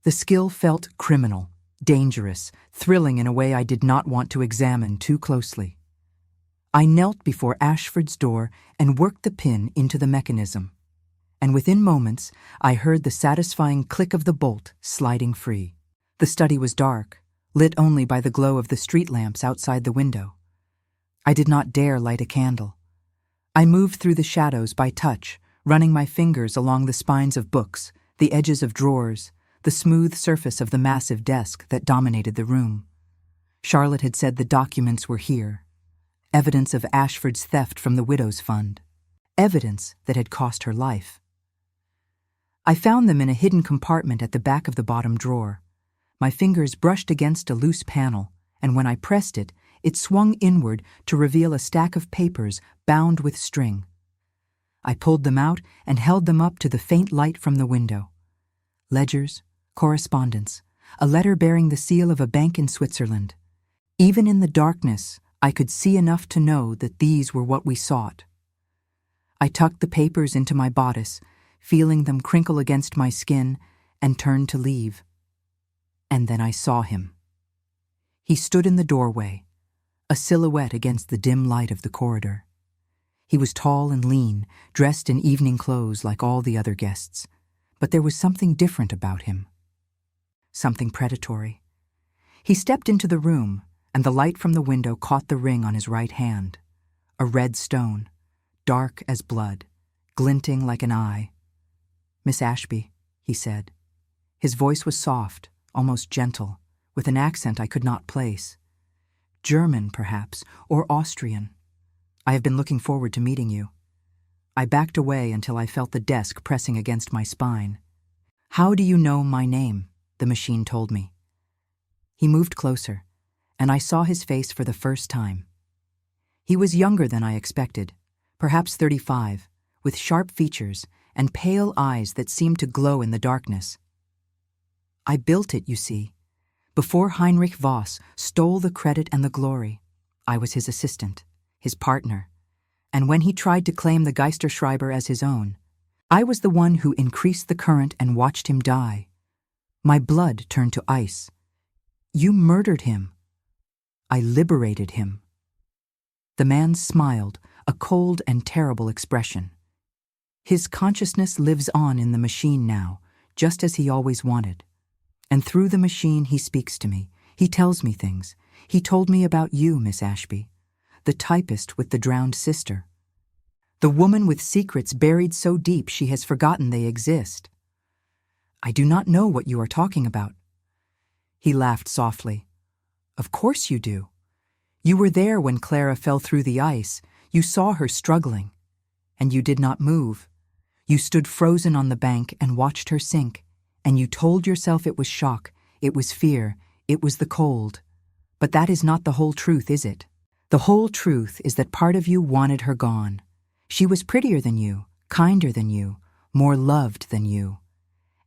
The skill felt criminal, dangerous, thrilling in a way I did not want to examine too closely. I knelt before Ashford's door and worked the pin into the mechanism. And within moments, I heard the satisfying click of the bolt sliding free. The study was dark, lit only by the glow of the street lamps outside the window. I did not dare light a candle. I moved through the shadows by touch, running my fingers along the spines of books, the edges of drawers, the smooth surface of the massive desk that dominated the room. Charlotte had said the documents were here. Evidence of Ashford's theft from the widow's fund. Evidence that had cost her life. I found them in a hidden compartment at the back of the bottom drawer. My fingers brushed against a loose panel, and when I pressed it, it swung inward to reveal a stack of papers bound with string. I pulled them out and held them up to the faint light from the window. Ledgers, correspondence, a letter bearing the seal of a bank in Switzerland. Even in the darkness, I could see enough to know that these were what we sought. I tucked the papers into my bodice, feeling them crinkle against my skin, and turned to leave. And then I saw him. He stood in the doorway, a silhouette against the dim light of the corridor. He was tall and lean, dressed in evening clothes like all the other guests, but there was something different about him. Something predatory. He stepped into the room, and the light from the window caught the ring on his right hand, a red stone, dark as blood, glinting like an eye. "Miss Ashby," he said. His voice was soft, almost gentle, with an accent I could not place. German, perhaps, or Austrian. "I have been looking forward to meeting you." I backed away until I felt the desk pressing against my spine. "How do you know my name?" the machine told me. He moved closer, and I saw his face for the first time. He was younger than I expected, perhaps 35, with sharp features and pale eyes that seemed to glow in the darkness. "I built it, you see. Before Heinrich Voss stole the credit and the glory, I was his assistant, his partner, and when he tried to claim the Geisterschreiber as his own, I was the one who increased the current and watched him die. My blood turned to ice. You murdered him. I liberated him." The man smiled, a cold and terrible expression. His consciousness lives on in the machine now, just as he always wanted. And through the machine he speaks to me. He tells me things. He told me about you, Miss Ashby, the typist with the drowned sister. The woman with secrets buried so deep she has forgotten they exist. "I do not know what you are talking about." He laughed softly. "Of course you do. You were there when Clara fell through the ice. You saw her struggling. And you did not move. You stood frozen on the bank and watched her sink. And you told yourself it was shock, it was fear, it was the cold. But that is not the whole truth, is it? The whole truth is that part of you wanted her gone. She was prettier than you, kinder than you, more loved than you.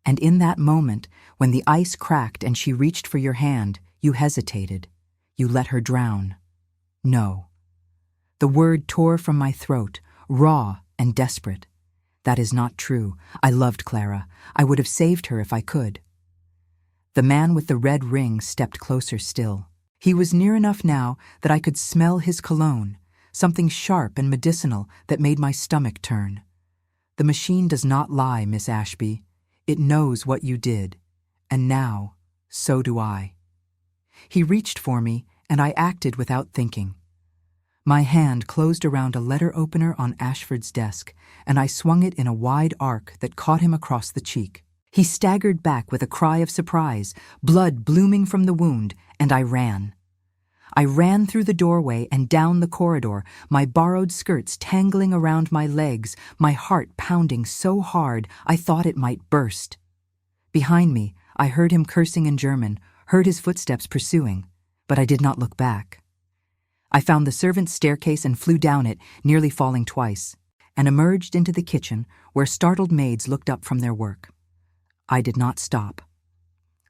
And in that moment, when the ice cracked and she reached for your hand, you hesitated. You let her drown. No. The word tore from my throat, raw and desperate. That is not true. I loved Clara. I would have saved her if I could. The man with the red ring stepped closer still. He was near enough now that I could smell his cologne, something sharp and medicinal that made my stomach turn. The machine does not lie, Miss Ashby. It knows what you did. And now, so do I. He reached for me, and I acted without thinking. My hand closed around a letter opener on Ashford's desk, and I swung it in a wide arc that caught him across the cheek. He staggered back with a cry of surprise, blood blooming from the wound, and I ran. I ran through the doorway and down the corridor, my borrowed skirts tangling around my legs, my heart pounding so hard I thought it might burst. Behind me, I heard him cursing in German, heard his footsteps pursuing, but I did not look back. I found the servants' staircase and flew down it, nearly falling twice, and emerged into the kitchen where startled maids looked up from their work. I did not stop.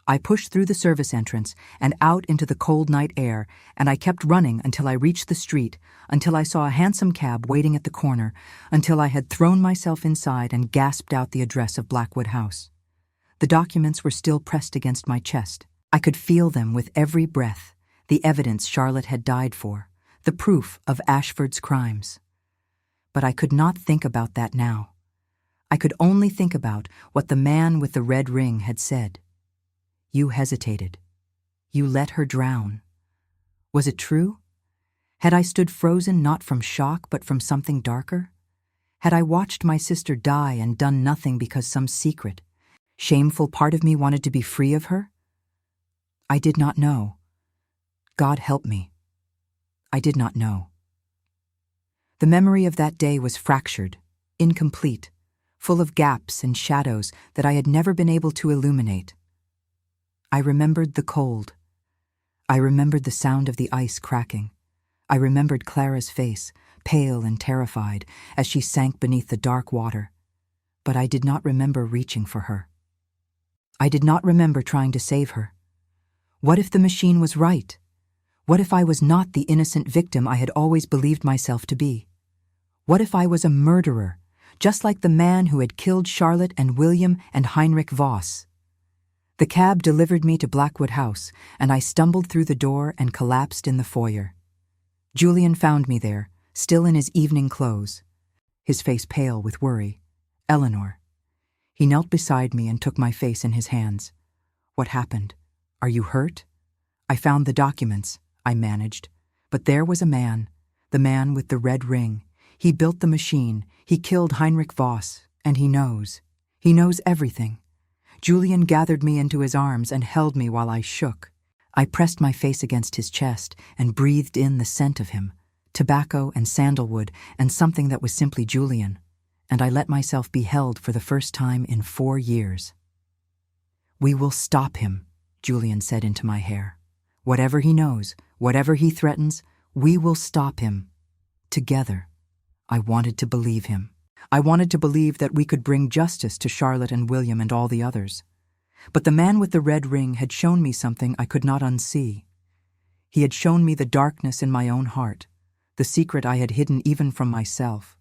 I pushed through the service entrance and out into the cold night air, and I kept running until I reached the street, until I saw a hansom cab waiting at the corner, until I had thrown myself inside and gasped out the address of Blackwood House. The documents were still pressed against my chest. I could feel them with every breath, the evidence Charlotte had died for, the proof of Ashford's crimes. But I could not think about that now. I could only think about what the man with the red ring had said. You hesitated. You let her drown. Was it true? Had I stood frozen not from shock but from something darker? Had I watched my sister die and done nothing because some secret, shameful part of me wanted to be free of her? I did not know. God help me. I did not know. The memory of that day was fractured, incomplete, full of gaps and shadows that I had never been able to illuminate. I remembered the cold. I remembered the sound of the ice cracking. I remembered Clara's face, pale and terrified, as she sank beneath the dark water. But I did not remember reaching for her. I did not remember trying to save her. What if the machine was right? What if I was not the innocent victim I had always believed myself to be? What if I was a murderer, just like the man who had killed Charlotte and William and Heinrich Voss? The cab delivered me to Blackwood House, and I stumbled through the door and collapsed in the foyer. Julian found me there, still in his evening clothes, his face pale with worry. Eleanor. He knelt beside me and took my face in his hands. What happened? Are you hurt? I found the documents, I managed. But there was a man, the man with the red ring. He built the machine, he killed Heinrich Voss, and he knows. He knows everything. Julian gathered me into his arms and held me while I shook. I pressed my face against his chest and breathed in the scent of him, tobacco and sandalwood and something that was simply Julian, and I let myself be held for the first time in 4 years. We will stop him, Julian said into my hair. Whatever he knows, whatever he threatens, we will stop him. Together. I wanted to believe him. I wanted to believe that we could bring justice to Charlotte and William and all the others. But the man with the red ring had shown me something I could not unsee. He had shown me the darkness in my own heart, the secret I had hidden even from myself.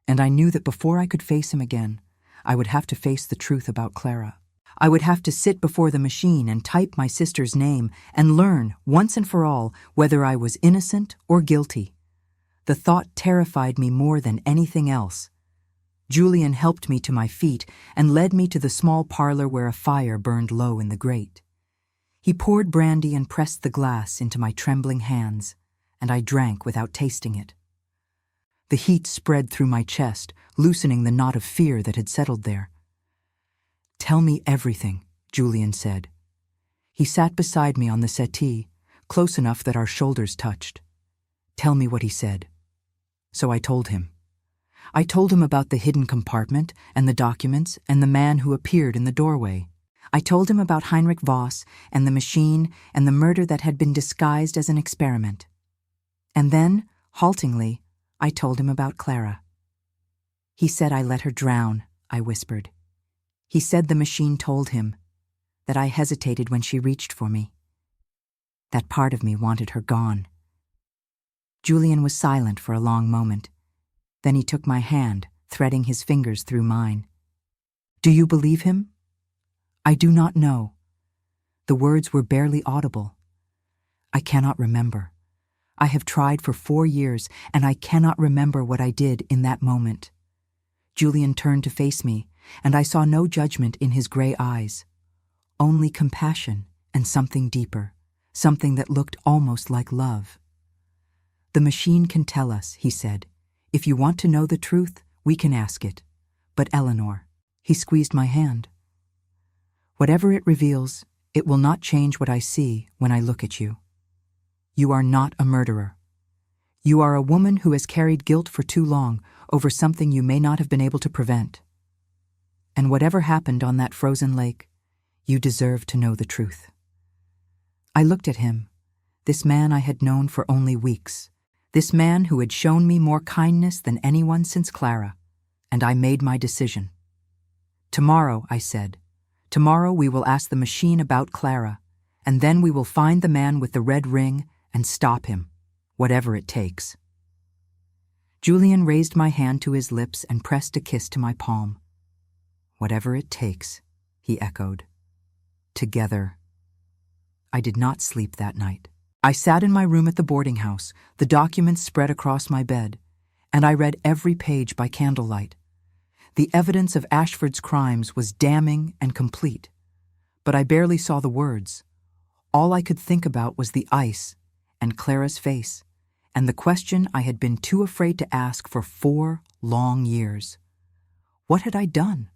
And I knew that before I could face him again, I would have to face the truth about Clara. I would have to sit before the machine and type my sister's name and learn, once and for all, whether I was innocent or guilty. The thought terrified me more than anything else. Julian helped me to my feet and led me to the small parlor where a fire burned low in the grate. He poured brandy and pressed the glass into my trembling hands, and I drank without tasting it. The heat spread through my chest, loosening the knot of fear that had settled there. Tell me everything, Julian said. He sat beside me on the settee, close enough that our shoulders touched. Tell me what he said. So I told him. I told him about the hidden compartment and the documents and the man who appeared in the doorway. I told him about Heinrich Voss and the machine and the murder that had been disguised as an experiment. And then, haltingly, I told him about Clara. He said I let her drown, I whispered. He said the machine told him, that I hesitated when she reached for me. That part of me wanted her gone. Julian was silent for a long moment. Then he took my hand, threading his fingers through mine. Do you believe him? I do not know. The words were barely audible. I cannot remember. I have tried for 4 years, and I cannot remember what I did in that moment. Julian turned to face me, and I saw no judgment in his gray eyes. Only compassion and something deeper, something that looked almost like love. The machine can tell us, he said. If you want to know the truth, we can ask it. But Eleanor, he squeezed my hand. Whatever it reveals, it will not change what I see when I look at you. You are not a murderer. You are a woman who has carried guilt for too long over something you may not have been able to prevent. And whatever happened on that frozen lake, you deserve to know the truth. I looked at him, this man I had known for only weeks, this man who had shown me more kindness than anyone since Clara, and I made my decision. Tomorrow, I said, Tomorrow we will ask the machine about Clara, and then we will find the man with the red ring and stop him, whatever it takes." Julian raised my hand to his lips and pressed a kiss to my palm. "Whatever it takes," he echoed. "Together." I did not sleep that night. I sat in my room at the boarding house, the documents spread across my bed, and I read every page by candlelight. The evidence of Ashford's crimes was damning and complete, but I barely saw the words. All I could think about was the ice and Clara's face, and the question I had been too afraid to ask for 4 long years. What had I done?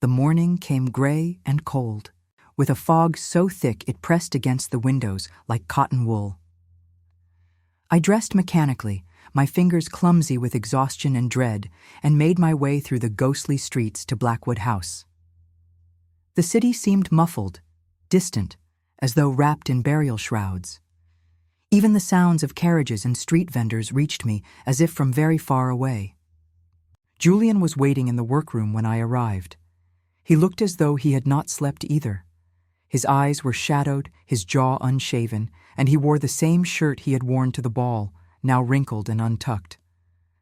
The morning came gray and cold, with a fog so thick it pressed against the windows like cotton wool. I dressed mechanically, my fingers clumsy with exhaustion and dread, and made my way through the ghostly streets to Blackwood House. The city seemed muffled, distant, as though wrapped in burial shrouds. Even the sounds of carriages and street vendors reached me as if from very far away. Julian was waiting in the workroom when I arrived. He looked as though he had not slept either. His eyes were shadowed, his jaw unshaven, and he wore the same shirt he had worn to the ball, now wrinkled and untucked.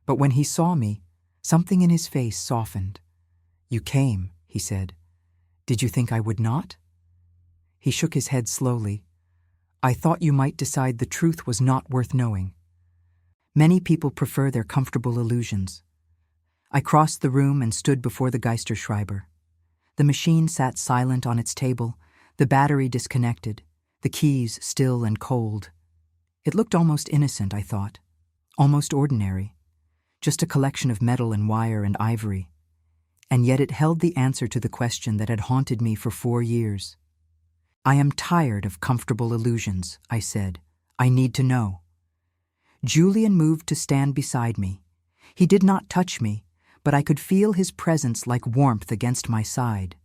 But when he saw me, something in his face softened. "You came," he said. "Did you think I would not?" He shook his head slowly. "I thought you might decide the truth was not worth knowing. Many people prefer their comfortable illusions." I crossed the room and stood before the Geisterschreiber. The machine sat silent on its table, the battery disconnected, the keys still and cold. It looked almost innocent, I thought, almost ordinary, just a collection of metal and wire and ivory. And yet it held the answer to the question that had haunted me for 4 years. "I am tired of comfortable illusions," I said. "I need to know." Julian moved to stand beside me. He did not touch me, but I could feel his presence like warmth against my side.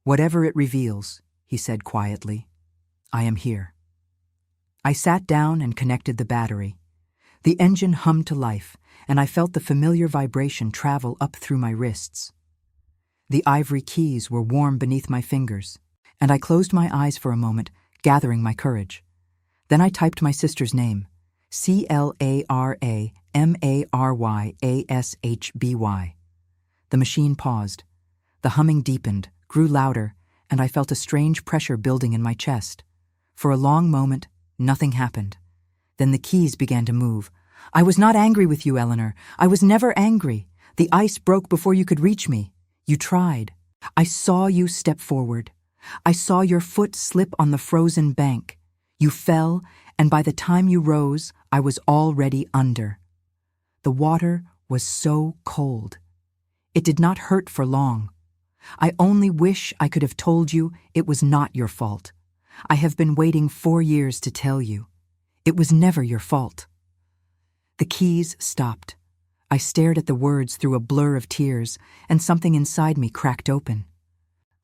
"Whatever it reveals," he said quietly, "I am here." I sat down and connected the battery. The engine hummed to life, and I felt the familiar vibration travel up through my wrists. The ivory keys were warm beneath my fingers, and I closed my eyes for a moment, gathering my courage. Then I typed my sister's name, CLARAMARYASHBY. The machine paused. The humming deepened, grew louder, and I felt a strange pressure building in my chest. For a long moment, nothing happened. Then the keys began to move. "I was not angry with you, Eleanor. I was never angry. The ice broke before you could reach me. You tried. I saw you step forward. I saw your foot slip on the frozen bank. You fell, and by the time you rose, I was already under. The water was so cold. It did not hurt for long. I only wish I could have told you it was not your fault. I have been waiting 4 years to tell you. It was never your fault." The keys stopped. I stared at the words through a blur of tears, and something inside me cracked open.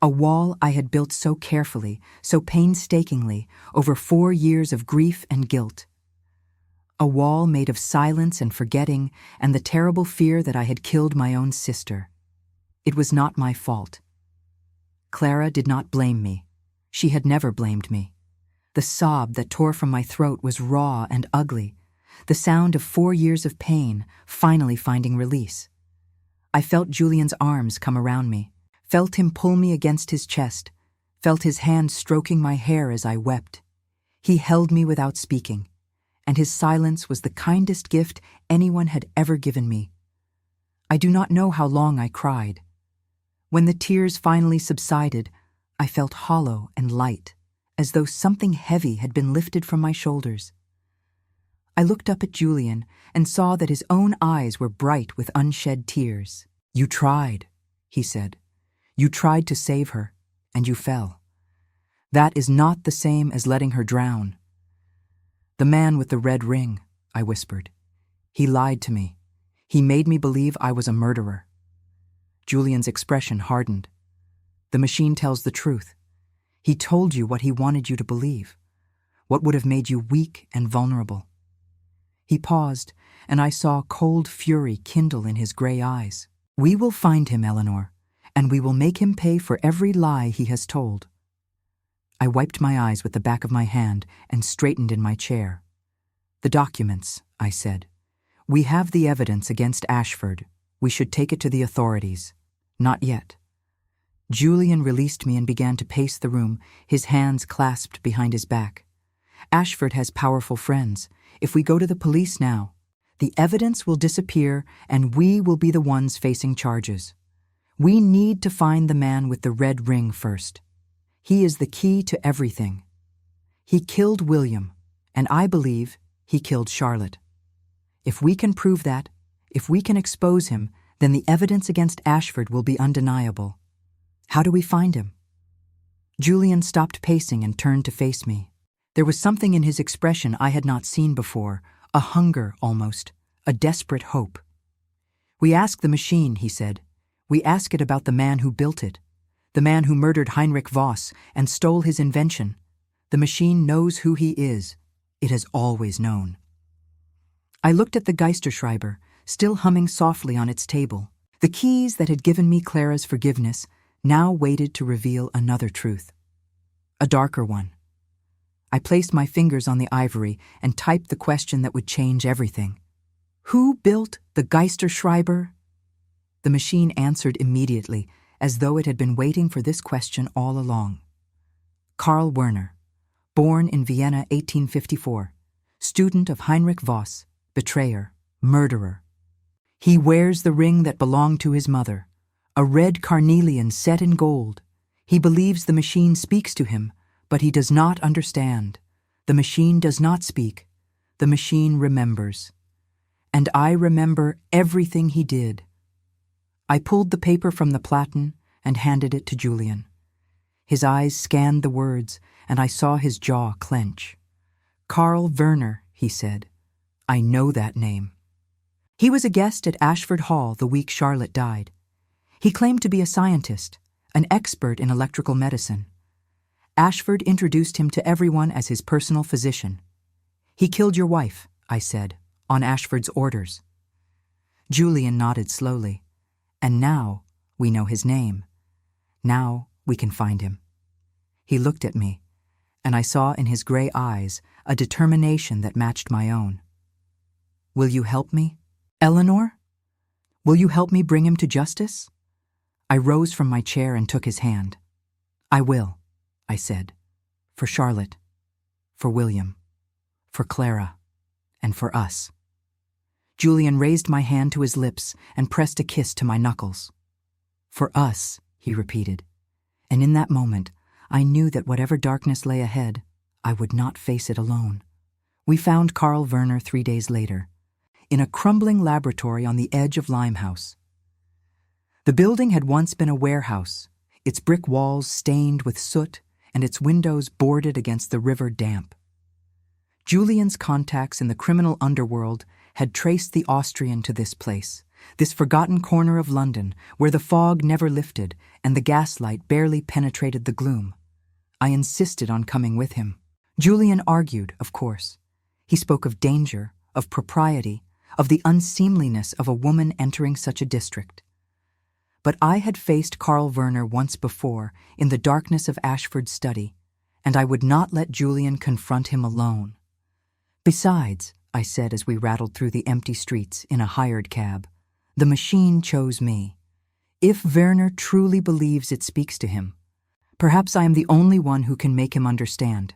A wall I had built so carefully, so painstakingly, over 4 years of grief and guilt. A wall made of silence and forgetting, and the terrible fear that I had killed my own sister. It was not my fault. Clara did not blame me. She had never blamed me. The sob that tore from my throat was raw and ugly, the sound of 4 years of pain finally finding release. I felt Julian's arms come around me, felt him pull me against his chest, felt his hand stroking my hair as I wept. He held me without speaking, and his silence was the kindest gift anyone had ever given me. I do not know how long I cried. When the tears finally subsided, I felt hollow and light, as though something heavy had been lifted from my shoulders. I looked up at Julian and saw that his own eyes were bright with unshed tears. "You tried," he said. "You tried to save her, and you fell. That is not the same as letting her drown." "The man with the red ring," I whispered. "He lied to me. He made me believe I was a murderer." Julian's expression hardened. "The machine tells the truth. He told you what he wanted you to believe, what would have made you weak and vulnerable." He paused, and I saw cold fury kindle in his gray eyes. "We will find him, Eleanor, and we will make him pay for every lie he has told. I wiped my eyes with the back of my hand and straightened in my chair. The documents, I said. We have the evidence against Ashford. We should take it to the authorities. Not yet. Julian released me and began to pace the room, his hands clasped behind his back. Ashford has powerful friends. If we go to the police now, the evidence will disappear and we will be the ones facing charges. We need to find the man with the red ring first. He is the key to everything. He killed William, and I believe he killed Charlotte. If we can prove that, if we can expose him, then the evidence against Ashford will be undeniable. How do we find him? Julian stopped pacing and turned to face me. There was something in his expression I had not seen before, a hunger almost, a desperate hope. We ask the machine, he said. We ask it about the man who built it, the man who murdered Heinrich Voss and stole his invention. The machine knows who he is. It has always known. I looked at the Geisterschreiber, still humming softly on its table. The keys that had given me Clara's forgiveness now waited to reveal another truth. A darker one. I placed my fingers on the ivory and typed the question that would change everything. Who built the Geisterschreiber? The machine answered immediately, as though it had been waiting for this question all along. Karl Werner, born in Vienna 1854, student of Heinrich Voss, betrayer, murderer. He wears the ring that belonged to his mother, a red carnelian set in gold. He believes the machine speaks to him, but he does not understand. The machine does not speak. The machine remembers. And I remember everything he did. I pulled the paper from the platen and handed it to Julian. His eyes scanned the words, and I saw his jaw clench. Karl Werner, he said. I know that name. He was a guest at Ashford Hall the week Charlotte died. He claimed to be a scientist, an expert in electrical medicine. Ashford introduced him to everyone as his personal physician. He killed your wife, I said, on Ashford's orders. Julian nodded slowly. And now we know his name. Now we can find him. He looked at me, and I saw in his gray eyes a determination that matched my own. Will you help me, Eleanor? Will you help me bring him to justice? I rose from my chair and took his hand. I will, I said, for Charlotte, for William, for Clara, and for us. Julian raised my hand to his lips and pressed a kiss to my knuckles. For us, he repeated, and in that moment I knew that whatever darkness lay ahead, I would not face it alone. We found Karl Werner 3 days later, in a crumbling laboratory on the edge of Limehouse. The building had once been a warehouse, its brick walls stained with soot and its windows boarded against the river damp. Julian's contacts in the criminal underworld had traced the Austrian to this place, this forgotten corner of London where the fog never lifted and the gaslight barely penetrated the gloom. I insisted on coming with him. Julian argued, of course. He spoke of danger, of propriety, of the unseemliness of a woman entering such a district. But I had faced Karl Werner once before in the darkness of Ashford's study, and I would not let Julian confront him alone. Besides, I said as we rattled through the empty streets in a hired cab, the machine chose me. If Werner truly believes it speaks to him, perhaps I am the only one who can make him understand.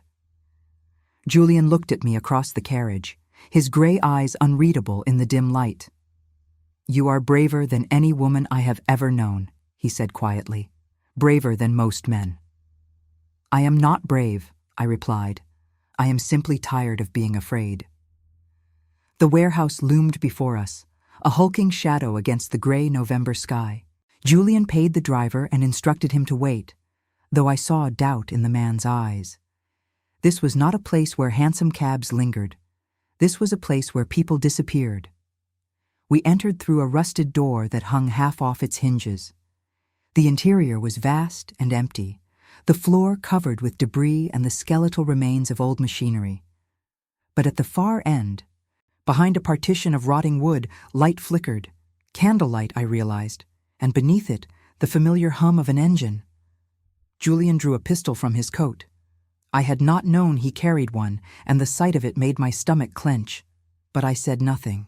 Julian looked at me across the carriage, his gray eyes unreadable in the dim light. You are braver than any woman I have ever known, he said quietly, braver than most men. I am not brave, I replied. I am simply tired of being afraid. The warehouse loomed before us, a hulking shadow against the gray November sky. Julian paid the driver and instructed him to wait, though I saw doubt in the man's eyes. This was not a place where hansom cabs lingered. This was a place where people disappeared. We entered through a rusted door that hung half off its hinges. The interior was vast and empty, the floor covered with debris and the skeletal remains of old machinery. But at the far end, behind a partition of rotting wood, light flickered. Candlelight, I realized, and beneath it, the familiar hum of an engine. Julian drew a pistol from his coat. I had not known he carried one, and the sight of it made my stomach clench. But I said nothing.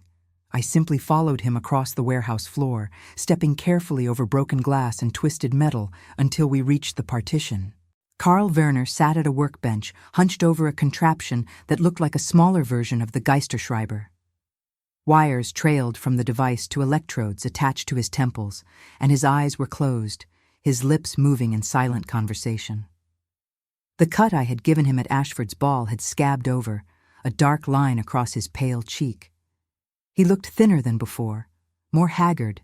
I simply followed him across the warehouse floor, stepping carefully over broken glass and twisted metal until we reached the partition. Karl Werner sat at a workbench, hunched over a contraption that looked like a smaller version of the Geisterschreiber. Wires trailed from the device to electrodes attached to his temples, and his eyes were closed, his lips moving in silent conversation. The cut I had given him at Ashford's ball had scabbed over, a dark line across his pale cheek. He looked thinner than before, more haggard,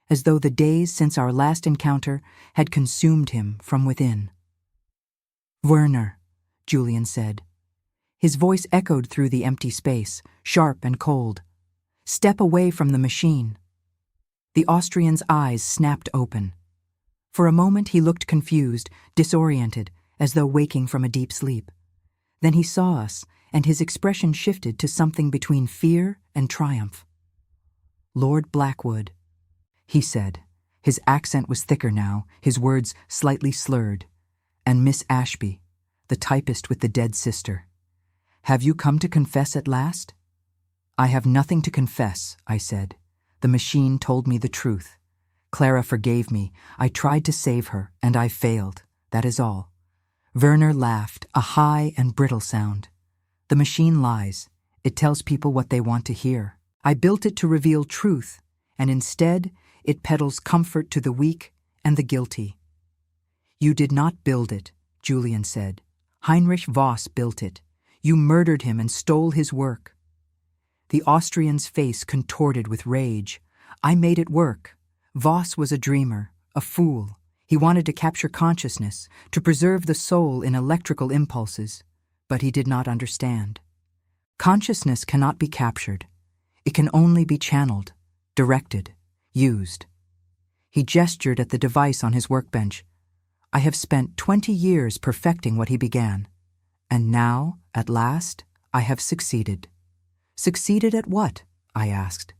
as though the days since our last encounter had consumed him from within. "Werner," Julian said. His voice echoed through the empty space, sharp and cold. "Step away from the machine." The Austrian's eyes snapped open. For a moment he looked confused, disoriented, as though waking from a deep sleep. Then he saw us, and his expression shifted to something between fear and triumph. "Lord Blackwood," he said. His accent was thicker now, his words slightly slurred. "And Miss Ashby, the typist with the dead sister. Have you come to confess at last?" "I have nothing to confess," I said. "The machine told me the truth. Clara forgave me. I tried to save her, and I failed. That is all." Werner laughed, a high and brittle sound. "The machine lies. It tells people what they want to hear. I built it to reveal truth, and instead it peddles comfort to the weak and the guilty." "You did not build it," Julian said. "Heinrich Voss built it. You murdered him and stole his work." The Austrian's face contorted with rage. "I made it work. Voss was a dreamer, a fool. He wanted to capture consciousness, to preserve the soul in electrical impulses, but he did not understand. Consciousness cannot be captured. It can only be channeled, directed, used." He gestured at the device on his workbench. "I have spent 20 years perfecting what he began. And now, at last, I have succeeded." "Succeeded at what?" I asked.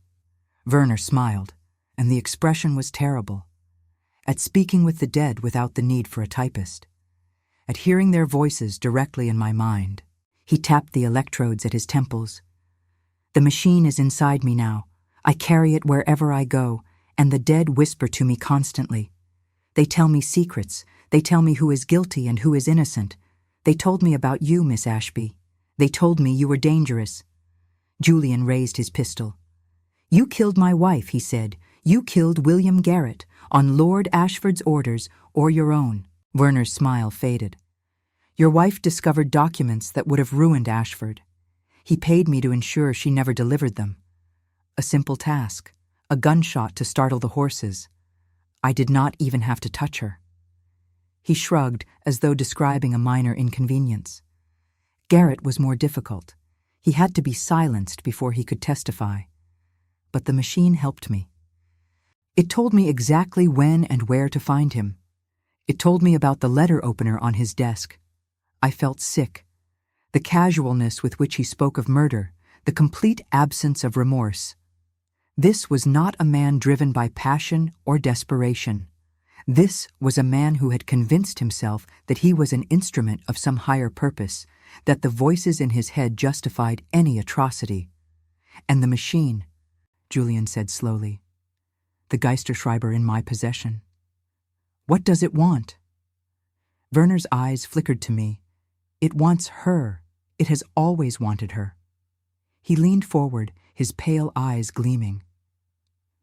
Werner smiled, and the expression was terrible. "At speaking with the dead without the need for a typist. At hearing their voices directly in my mind." He tapped the electrodes at his temples. "The machine is inside me now. I carry it wherever I go, and the dead whisper to me constantly. They tell me secrets. They tell me who is guilty and who is innocent. They told me about you, Miss Ashby. They told me you were dangerous." Julian raised his pistol. "You killed my wife," he said. "You killed William Garrett, on Lord Ashford's orders or your own." Werner's smile faded. "Your wife discovered documents that would have ruined Ashford. He paid me to ensure she never delivered them. A simple task, a gunshot to startle the horses. I did not even have to touch her." He shrugged, as though describing a minor inconvenience. "Garrett was more difficult. He had to be silenced before he could testify. But the machine helped me. It told me exactly when and where to find him. It told me about the letter opener on his desk. I felt sick. The casualness with which he spoke of murder, the complete absence of remorse. This was not a man driven by passion or desperation. This was a man who had convinced himself that he was an instrument of some higher purpose, that the voices in his head justified any atrocity. And the machine," Julian said slowly, "the Geisterschreiber in my possession. What does it want?" Werner's eyes flickered to me. "It wants her. It has always wanted her." He leaned forward, his pale eyes gleaming.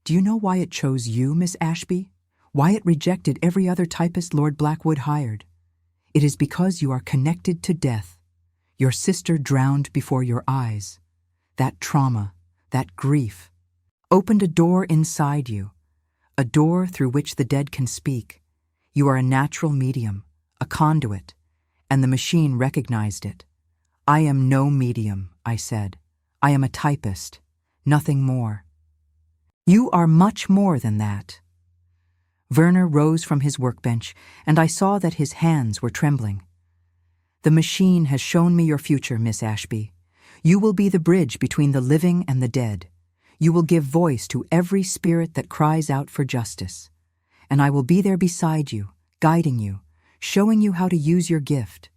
"Do you know why it chose you, Miss Ashby? Why it rejected every other typist Lord Blackwood hired? It is because you are connected to death. Your sister drowned before your eyes. That trauma, that grief, opened a door inside you, a door through which the dead can speak. You are a natural medium, a conduit, and the machine recognized it. I am no medium," I said. "I am a typist, nothing more." "You are much more than that." Werner rose from his workbench, and I saw that his hands were trembling. "The machine has shown me your future, Miss Ashby. You will be the bridge between the living and the dead. You will give voice to every spirit that cries out for justice. and I will be there beside you, guiding you, showing you how to use your gift."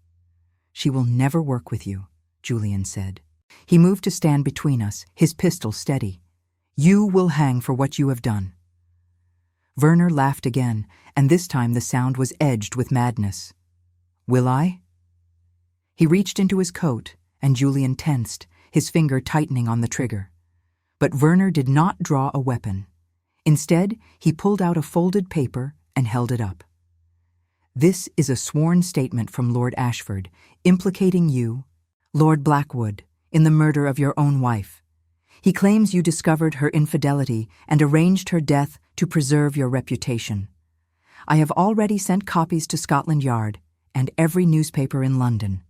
"She will never work with you," Julian said. He moved to stand between us, his pistol steady. "You will hang for what you have done." Werner laughed again, and this time the sound was edged with madness. "Will I?" He reached into his coat, and Julian tensed, his finger tightening on the trigger. But Werner did not draw a weapon. Instead, he pulled out a folded paper and held it up. "This is a sworn statement from Lord Ashford, implicating you, Lord Blackwood, in the murder of your own wife. He claims you discovered her infidelity and arranged her death to preserve your reputation. I have already sent copies to Scotland Yard and every newspaper in London."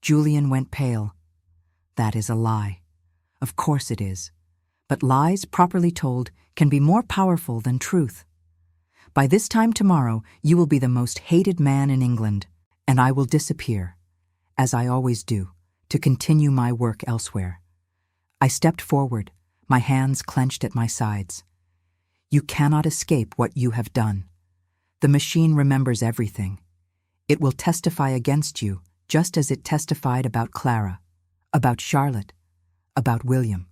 Julian went pale. "That is a lie. Of course it is. But lies, properly told, can be more powerful than truth. By this time tomorrow, you will be the most hated man in England, and I will disappear, as I always do, to continue my work elsewhere." I stepped forward, my hands clenched at my sides. "You cannot escape what you have done. The machine remembers everything. It will testify against you, just as it testified about Clara, about Charlotte, about William."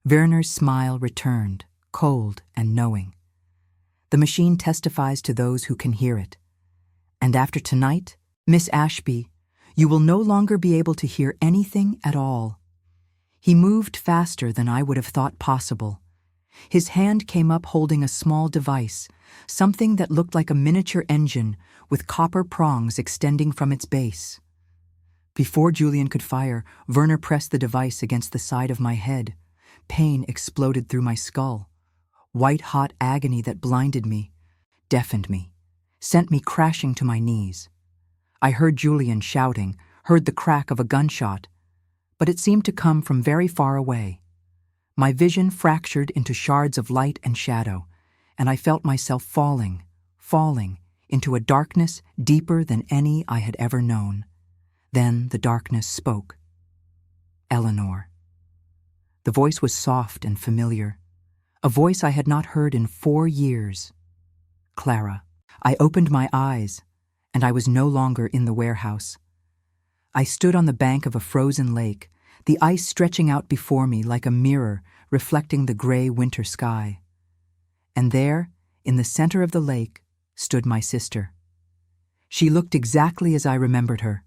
Werner's smile returned, cold and knowing. "The machine testifies to those who can hear it. And after tonight, Miss Ashby, you will no longer be able to hear anything at all." He moved faster than I would have thought possible. His hand came up holding a small device, something that looked like a miniature engine with copper prongs extending from its base. Before Julian could fire, Werner pressed the device against the side of my head. Pain exploded through my skull. White-hot agony that blinded me, deafened me, sent me crashing to my knees. I heard Julian shouting, heard the crack of a gunshot, but it seemed to come from very far away. My vision fractured into shards of light and shadow, and I felt myself falling into a darkness deeper than any I had ever known. Then the darkness spoke. "Eleanor." The voice was soft and familiar, a voice I had not heard in 4 years. "Clara." I opened my eyes, and I was no longer in the warehouse. I stood on the bank of a frozen lake, the ice stretching out before me like a mirror reflecting the gray winter sky. And there, in the center of the lake, stood my sister. She looked exactly as I remembered her.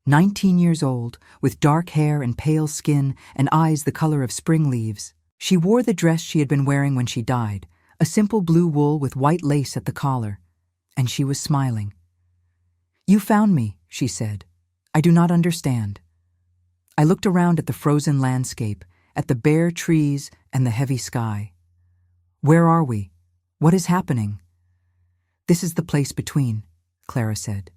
19 years old, with dark hair and pale skin and eyes the color of spring leaves. She wore the dress she had been wearing when she died, a simple blue wool with white lace at the collar, and she was smiling. "You found me," she said. "I do not understand." I looked around at the frozen landscape, at the bare trees and the heavy sky. "Where are we? What is happening?" "This is the place between," Clara said.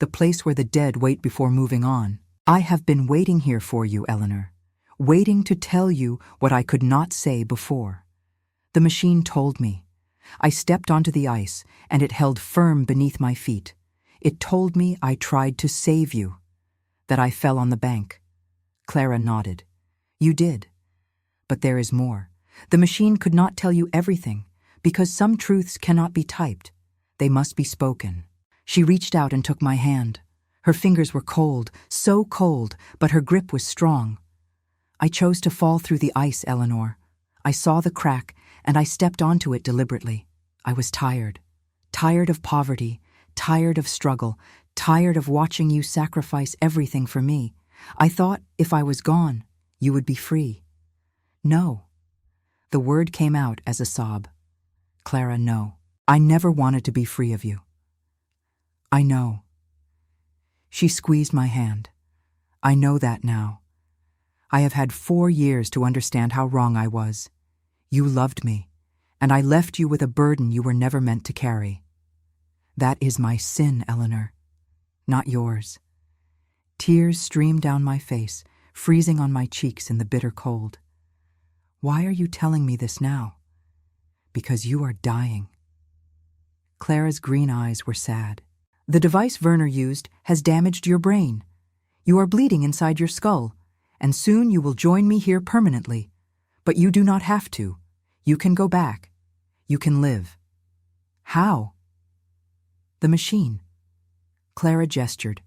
"The place where the dead wait before moving on. I have been waiting here for you, Eleanor, waiting to tell you what I could not say before. The machine told me. I stepped onto the ice, and it held firm beneath my feet. It told me I tried to save you, that I fell on the bank." Clara nodded. "You did. But there is more. The machine could not tell you everything, because some truths cannot be typed. They must be spoken." She reached out and took my hand. Her fingers were cold, so cold, but her grip was strong. "I chose to fall through the ice, Eleanor. I saw the crack, and I stepped onto it deliberately. I was tired. Tired of poverty, tired of struggle, tired of watching you sacrifice everything for me. I thought if I was gone, you would be free." "No." The word came out as a sob. "Clara, no. I never wanted to be free of you." "I know." She squeezed my hand. "I know that now. I have had 4 years to understand how wrong I was. You loved me, and I left you with a burden you were never meant to carry. That is my sin, Eleanor, not yours." Tears streamed down my face, freezing on my cheeks in the bitter cold. "Why are you telling me this now?" "Because you are dying." Clara's green eyes were sad. "The device Werner used has damaged your brain. You are bleeding inside your skull, and soon you will join me here permanently. But you do not have to. You can go back. You can live." How? The machine. Clara gestured,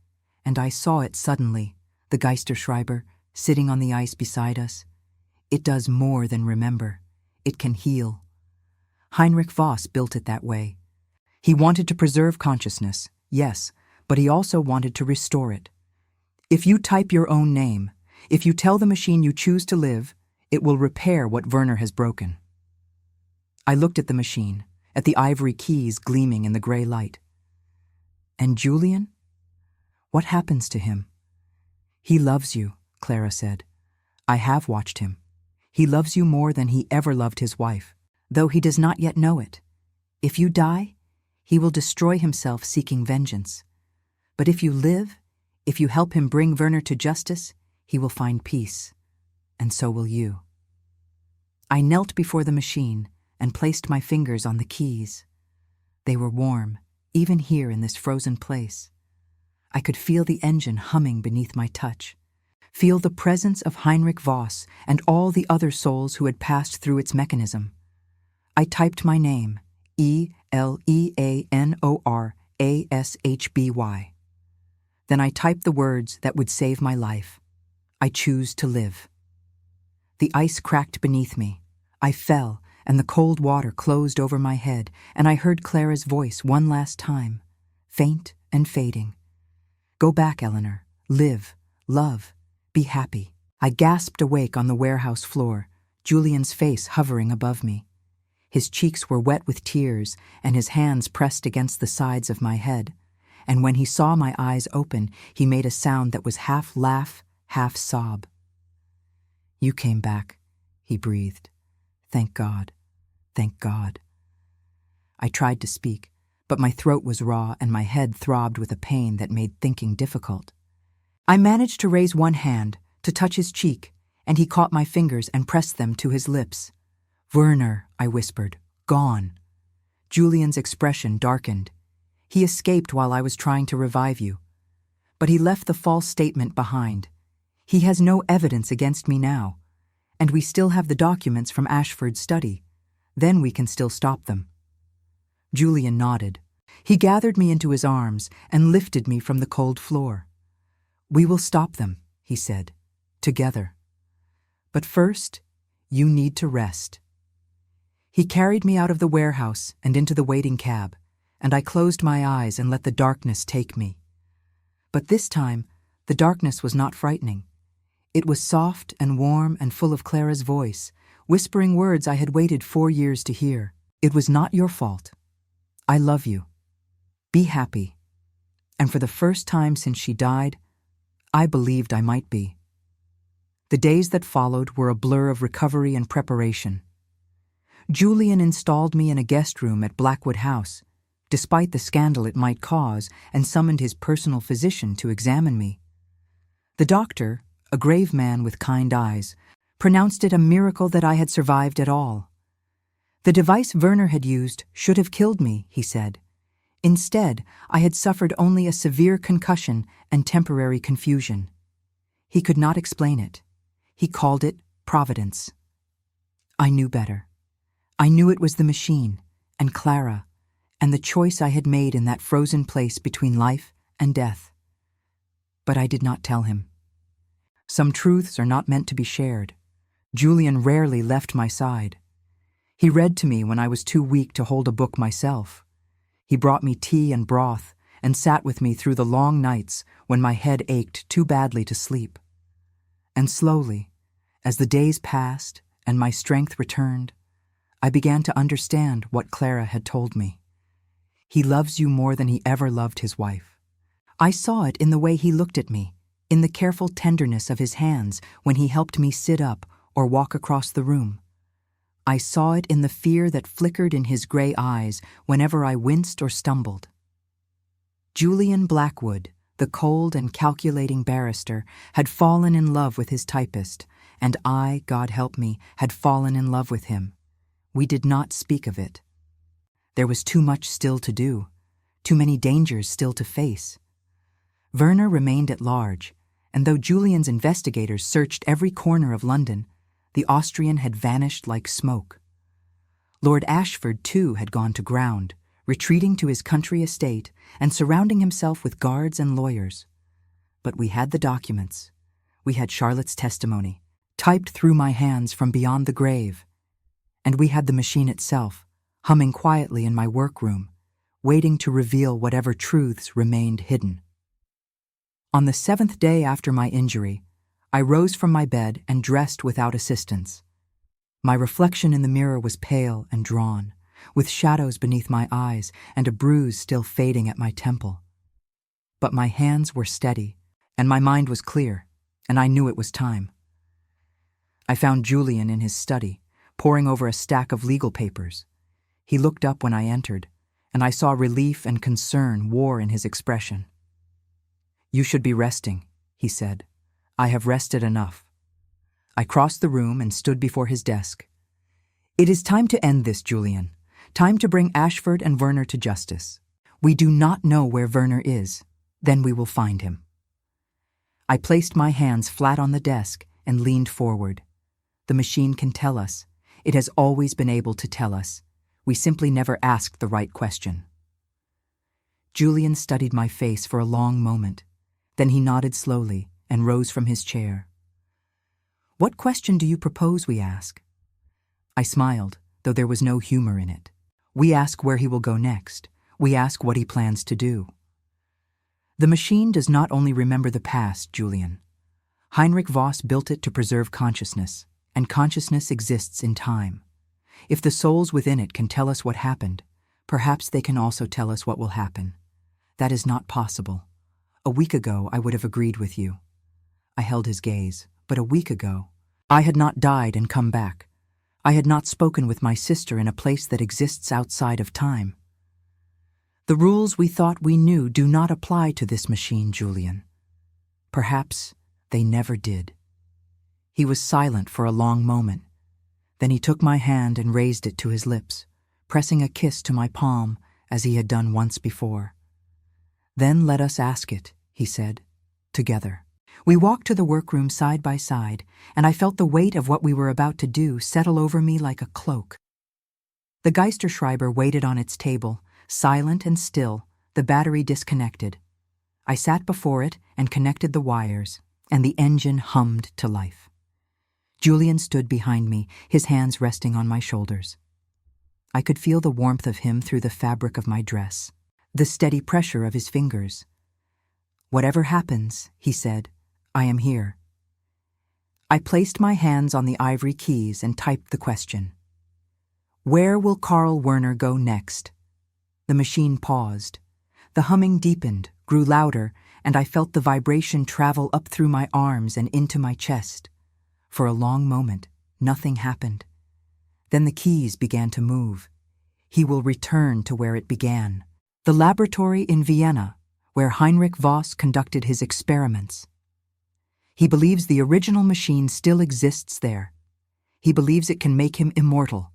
and I saw it suddenly, the Geisterschreiber, sitting on the ice beside us. It does more than remember. It can heal. Heinrich Voss built it that way. He wanted to preserve consciousness, yes, but he also wanted to restore it. If you type your own name, if you tell the machine you choose to live, it will repair what Werner has broken. I looked at the machine, at the ivory keys gleaming in the gray light. And Julian? What happens to him? He loves you, Clara said. I have watched him. He loves you more than he ever loved his wife, though he does not yet know it. If you die, he will destroy himself seeking vengeance. But if you live, if you help him bring Werner to justice, he will find peace. And so will you. I knelt before the machine and placed my fingers on the keys. They were warm, even here in this frozen place. I could feel the engine humming beneath my touch, feel the presence of Heinrich Voss and all the other souls who had passed through its mechanism. I typed my name, Eleanorashby. Then I typed the words that would save my life. I choose to live. The ice cracked beneath me. I fell, and the cold water closed over my head, and I heard Clara's voice one last time, faint and fading. Go back, Eleanor. Live. Love. Be happy. I gasped awake on the warehouse floor, Julian's face hovering above me. His cheeks were wet with tears, and his hands pressed against the sides of my head. And when he saw my eyes open, he made a sound that was half laugh, half sob. You came back, he breathed. Thank God. Thank God. I tried to speak, but my throat was raw and my head throbbed with a pain that made thinking difficult. I managed to raise one hand, to touch his cheek, and he caught my fingers and pressed them to his lips. Werner, I whispered, gone. Julian's expression darkened. He escaped while I was trying to revive you. But he left the false statement behind. He has no evidence against me now, and we still have the documents from Ashford's study. Then we can still stop them. Julian nodded. He gathered me into his arms and lifted me from the cold floor. We will stop them, he said, together. But first, you need to rest. He carried me out of the warehouse and into the waiting cab, and I closed my eyes and let the darkness take me. But this time, the darkness was not frightening. It was soft and warm and full of Clara's voice, whispering words I had waited 4 years to hear. It was not your fault. I love you. Be happy. And for the first time since she died, I believed I might be. The days that followed were a blur of recovery and preparation. Julian installed me in a guest room at Blackwood House, despite the scandal it might cause, and summoned his personal physician to examine me. The doctor, a grave man with kind eyes, pronounced it a miracle that I had survived at all. The device Werner had used should have killed me, he said. Instead, I had suffered only a severe concussion and temporary confusion. He could not explain it. He called it Providence. I knew better. I knew it was the machine, and Clara, and the choice I had made in that frozen place between life and death. But I did not tell him. Some truths are not meant to be shared. Julian rarely left my side. He read to me when I was too weak to hold a book myself. He brought me tea and broth and sat with me through the long nights when my head ached too badly to sleep. And slowly, as the days passed and my strength returned, I began to understand what Clara had told me. He loves you more than he ever loved his wife. I saw it in the way he looked at me, in the careful tenderness of his hands when he helped me sit up or walk across the room. I saw it in the fear that flickered in his gray eyes whenever I winced or stumbled. Julian Blackwood, the cold and calculating barrister, had fallen in love with his typist, and I, God help me, had fallen in love with him. We did not speak of it. There was too much still to do, too many dangers still to face. Werner remained at large, and though Julian's investigators searched every corner of London, the Austrian had vanished like smoke. Lord Ashford, too, had gone to ground, retreating to his country estate and surrounding himself with guards and lawyers. But we had the documents. We had Charlotte's testimony, typed through my hands from beyond the grave. And we had the machine itself, humming quietly in my workroom, waiting to reveal whatever truths remained hidden. On the 7th day after my injury, I rose from my bed and dressed without assistance. My reflection in the mirror was pale and drawn, with shadows beneath my eyes and a bruise still fading at my temple. But my hands were steady, and my mind was clear, and I knew it was time. I found Julian in his study, poring over a stack of legal papers. He looked up when I entered, and I saw relief and concern war in his expression. "You should be resting," he said. "I have rested enough." I crossed the room and stood before his desk. "It is time to end this, Julian. Time to bring Ashford and Werner to justice. We do not know where Werner is. Then we will find him." I placed my hands flat on the desk and leaned forward. The machine can tell us. It has always been able to tell us. We simply never asked the right question. Julian studied my face for a long moment. Then he nodded slowly and rose from his chair. "What question do you propose we ask?" I smiled, though there was no humor in it. "We ask where he will go next. We ask what he plans to do." The machine does not only remember the past, Julian. Heinrich Voss built it to preserve consciousness, and consciousness exists in time. If the souls within it can tell us what happened, perhaps they can also tell us what will happen. That is not possible. A week ago, I would have agreed with you. I held his gaze, but a week ago, I had not died and come back. I had not spoken with my sister in a place that exists outside of time. The rules we thought we knew do not apply to this machine, Julian. Perhaps they never did. He was silent for a long moment. Then he took my hand and raised it to his lips, pressing a kiss to my palm as he had done once before. "Then let us ask it," he said, "together." We walked to the workroom side by side, and I felt the weight of what we were about to do settle over me like a cloak. The Geisterschreiber waited on its table, silent and still, the battery disconnected. I sat before it and connected the wires, and the engine hummed to life. Julian stood behind me, his hands resting on my shoulders. I could feel the warmth of him through the fabric of my dress, the steady pressure of his fingers. "Whatever happens," he said, "I am here." I placed my hands on the ivory keys and typed the question. "Where will Karl Werner go next?" The machine paused. The humming deepened, grew louder, and I felt the vibration travel up through my arms and into my chest. For a long moment, nothing happened. Then the keys began to move. He will return to where it began, the laboratory in Vienna, where Heinrich Voss conducted his experiments. He believes the original machine still exists there. He believes it can make him immortal.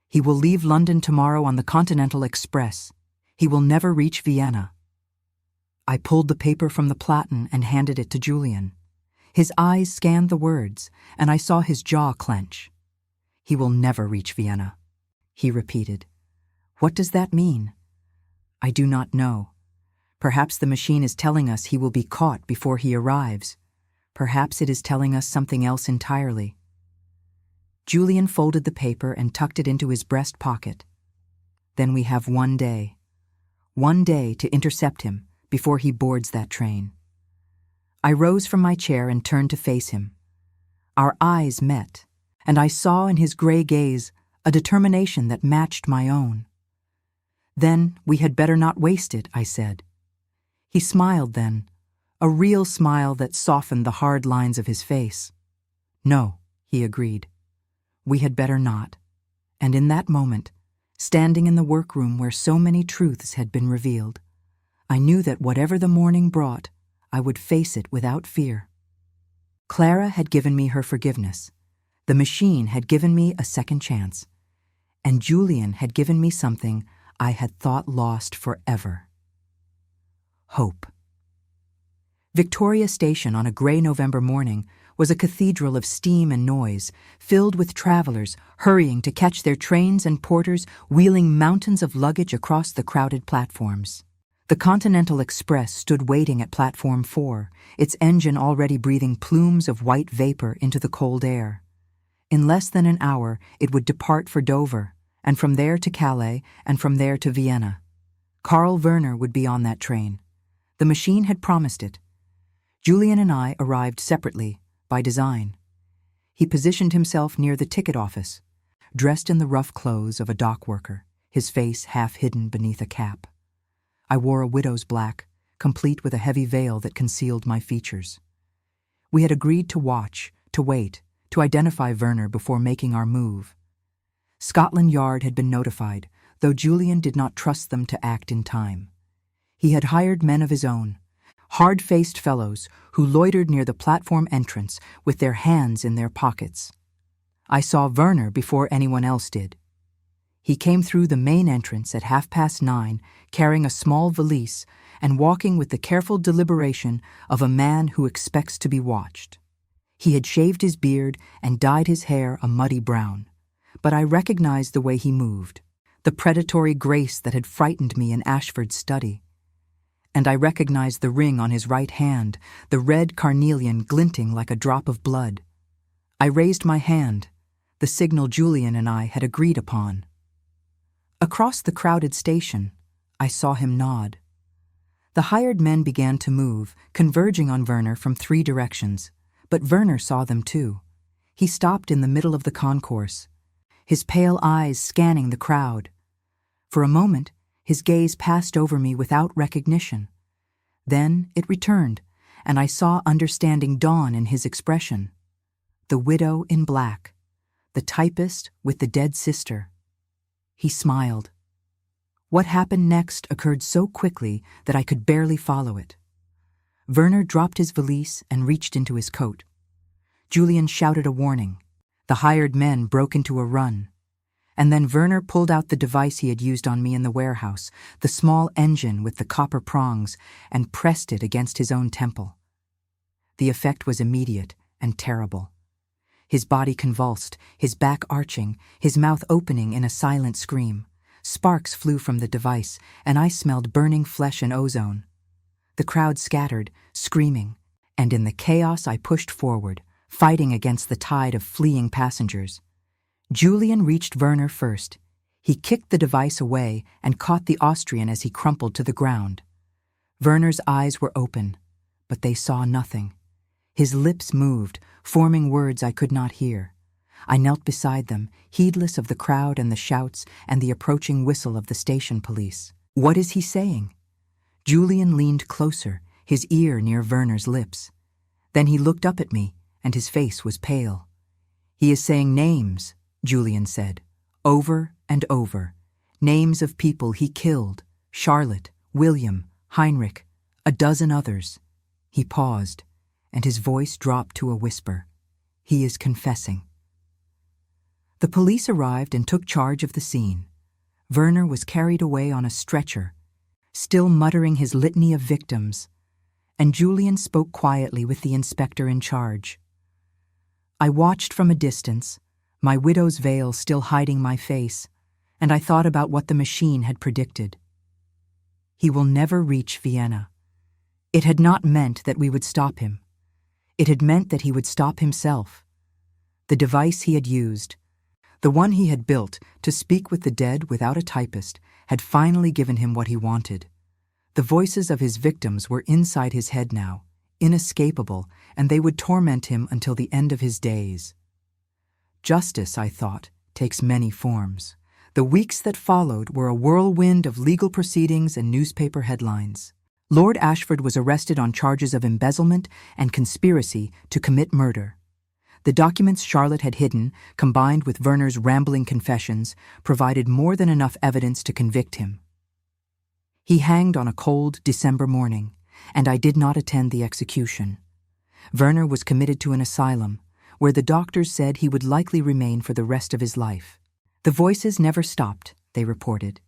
He will leave London tomorrow on the Continental Express. He will never reach Vienna. I pulled the paper from the platen and handed it to Julian. His eyes scanned the words, and I saw his jaw clench. "He will never reach Vienna," he repeated. "What does that mean?" "I do not know. Perhaps the machine is telling us he will be caught before he arrives. Perhaps it is telling us something else entirely." Julian folded the paper and tucked it into his breast pocket. "Then we have one day to intercept him before he boards that train." I rose from my chair and turned to face him. Our eyes met, and I saw in his gray gaze a determination that matched my own. "Then we had better not waste it," I said. He smiled then, a real smile that softened the hard lines of his face. "No," he agreed. "We had better not." And in that moment, standing in the workroom where so many truths had been revealed, I knew that whatever the morning brought, I would face it without fear. Clara had given me her forgiveness. The machine had given me a second chance. And Julian had given me something I had thought lost forever. Hope. Victoria Station on a grey November morning was a cathedral of steam and noise, filled with travelers hurrying to catch their trains and porters wheeling mountains of luggage across the crowded platforms. The Continental Express stood waiting at Platform 4, its engine already breathing plumes of white vapor into the cold air. In less than an hour, it would depart for Dover, and from there to Calais, and from there to Vienna. Karl Werner would be on that train. The machine had promised it. Julian and I arrived separately, by design. He positioned himself near the ticket office, dressed in the rough clothes of a dock worker, his face half hidden beneath a cap. I wore a widow's black, complete with a heavy veil that concealed my features. We had agreed to watch, to wait, to identify Werner before making our move. Scotland Yard had been notified, though Julian did not trust them to act in time. He had hired men of his own, hard-faced fellows who loitered near the platform entrance with their hands in their pockets. I saw Werner before anyone else did. He came through the main entrance at 9:30, carrying a small valise and walking with the careful deliberation of a man who expects to be watched. He had shaved his beard and dyed his hair a muddy brown, but I recognized the way he moved, the predatory grace that had frightened me in Ashford's study. And I recognized the ring on his right hand, the red carnelian glinting like a drop of blood. I raised my hand, the signal Julian and I had agreed upon. Across the crowded station, I saw him nod. The hired men began to move, converging on Werner from 3 directions, but Werner saw them too. He stopped in the middle of the concourse, his pale eyes scanning the crowd. For a moment, his gaze passed over me without recognition. Then it returned, and I saw understanding dawn in his expression. The widow in black, the typist with the dead sister. He smiled. What happened next occurred so quickly that I could barely follow it. Werner dropped his valise and reached into his coat. Julian shouted a warning. The hired men broke into a run. And then Werner pulled out the device he had used on me in the warehouse, the small engine with the copper prongs, and pressed it against his own temple. The effect was immediate and terrible. His body convulsed, his back arching, his mouth opening in a silent scream. Sparks flew from the device, and I smelled burning flesh and ozone. The crowd scattered, screaming, and in the chaos I pushed forward, fighting against the tide of fleeing passengers. Julian reached Werner first. He kicked the device away and caught the Austrian as he crumpled to the ground. Werner's eyes were open, but they saw nothing. His lips moved, forming words I could not hear. I knelt beside them, heedless of the crowd and the shouts and the approaching whistle of the station police. What is he saying? Julian leaned closer, his ear near Werner's lips. Then he looked up at me, and his face was pale. He is saying names, Julian said, over and over. Names of people he killed, Charlotte, William, Heinrich, a dozen others. He paused, and his voice dropped to a whisper. He is confessing. The police arrived and took charge of the scene. Werner was carried away on a stretcher, still muttering his litany of victims, and Julian spoke quietly with the inspector in charge. I watched from a distance, my widow's veil still hiding my face, and I thought about what the machine had predicted. He will never reach Vienna. It had not meant that we would stop him. It had meant that he would stop himself. The device he had used, the one he had built to speak with the dead without a typist, had finally given him what he wanted. The voices of his victims were inside his head now, inescapable, and they would torment him until the end of his days. Justice, I thought, takes many forms. The weeks that followed were a whirlwind of legal proceedings and newspaper headlines. Lord Ashford was arrested on charges of embezzlement and conspiracy to commit murder. The documents Charlotte had hidden, combined with Werner's rambling confessions, provided more than enough evidence to convict him. He hanged on a cold December morning, and I did not attend the execution. Werner was committed to an asylum, where the doctors said he would likely remain for the rest of his life. The voices never stopped, they reported.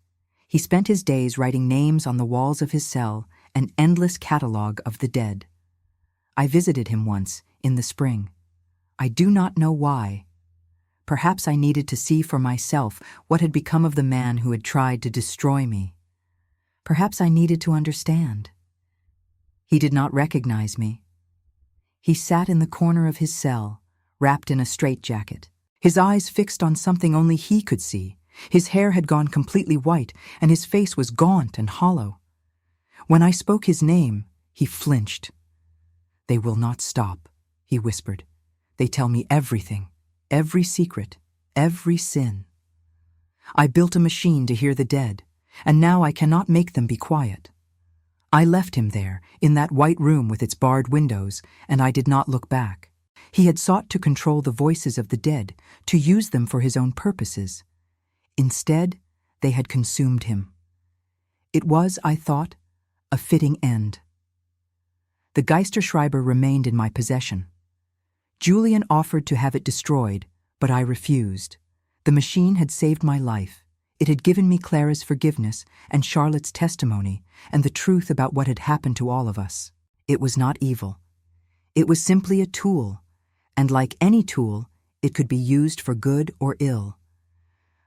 He spent his days writing names on the walls of his cell, an endless catalogue of the dead. I visited him once, in the spring. I do not know why. Perhaps I needed to see for myself what had become of the man who had tried to destroy me. Perhaps I needed to understand. He did not recognize me. He sat in the corner of his cell, wrapped in a straitjacket, his eyes fixed on something only he could see. His hair had gone completely white, and his face was gaunt and hollow. When I spoke his name, he flinched. "They will not stop," he whispered. "They tell me everything, every secret, every sin. I built a machine to hear the dead, and now I cannot make them be quiet." I left him there, in that white room with its barred windows, and I did not look back. He had sought to control the voices of the dead, to use them for his own purposes. Instead, they had consumed him. It was, I thought, a fitting end. The Geisterschreiber remained in my possession. Julian offered to have it destroyed, but I refused. The machine had saved my life. It had given me Clara's forgiveness and Charlotte's testimony and the truth about what had happened to all of us. It was not evil. It was simply a tool, and like any tool, it could be used for good or ill.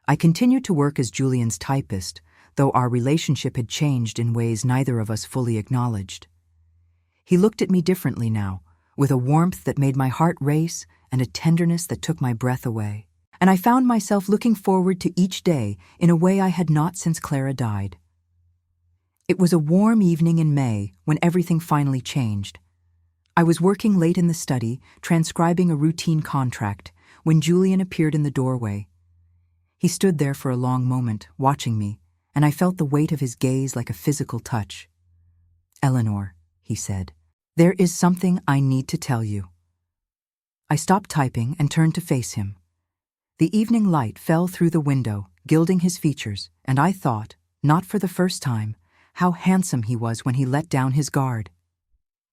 I continued to work as Julian's typist, though our relationship had changed in ways neither of us fully acknowledged. He looked at me differently now, with a warmth that made my heart race and a tenderness that took my breath away. And I found myself looking forward to each day in a way I had not since Clara died. It was a warm evening in May when everything finally changed. I was working late in the study, transcribing a routine contract, when Julian appeared in the doorway. He stood there for a long moment, watching me, and I felt the weight of his gaze like a physical touch. "Eleanor," he said, "there is something I need to tell you." I stopped typing and turned to face him. The evening light fell through the window, gilding his features, and I thought, not for the first time, how handsome he was when he let down his guard.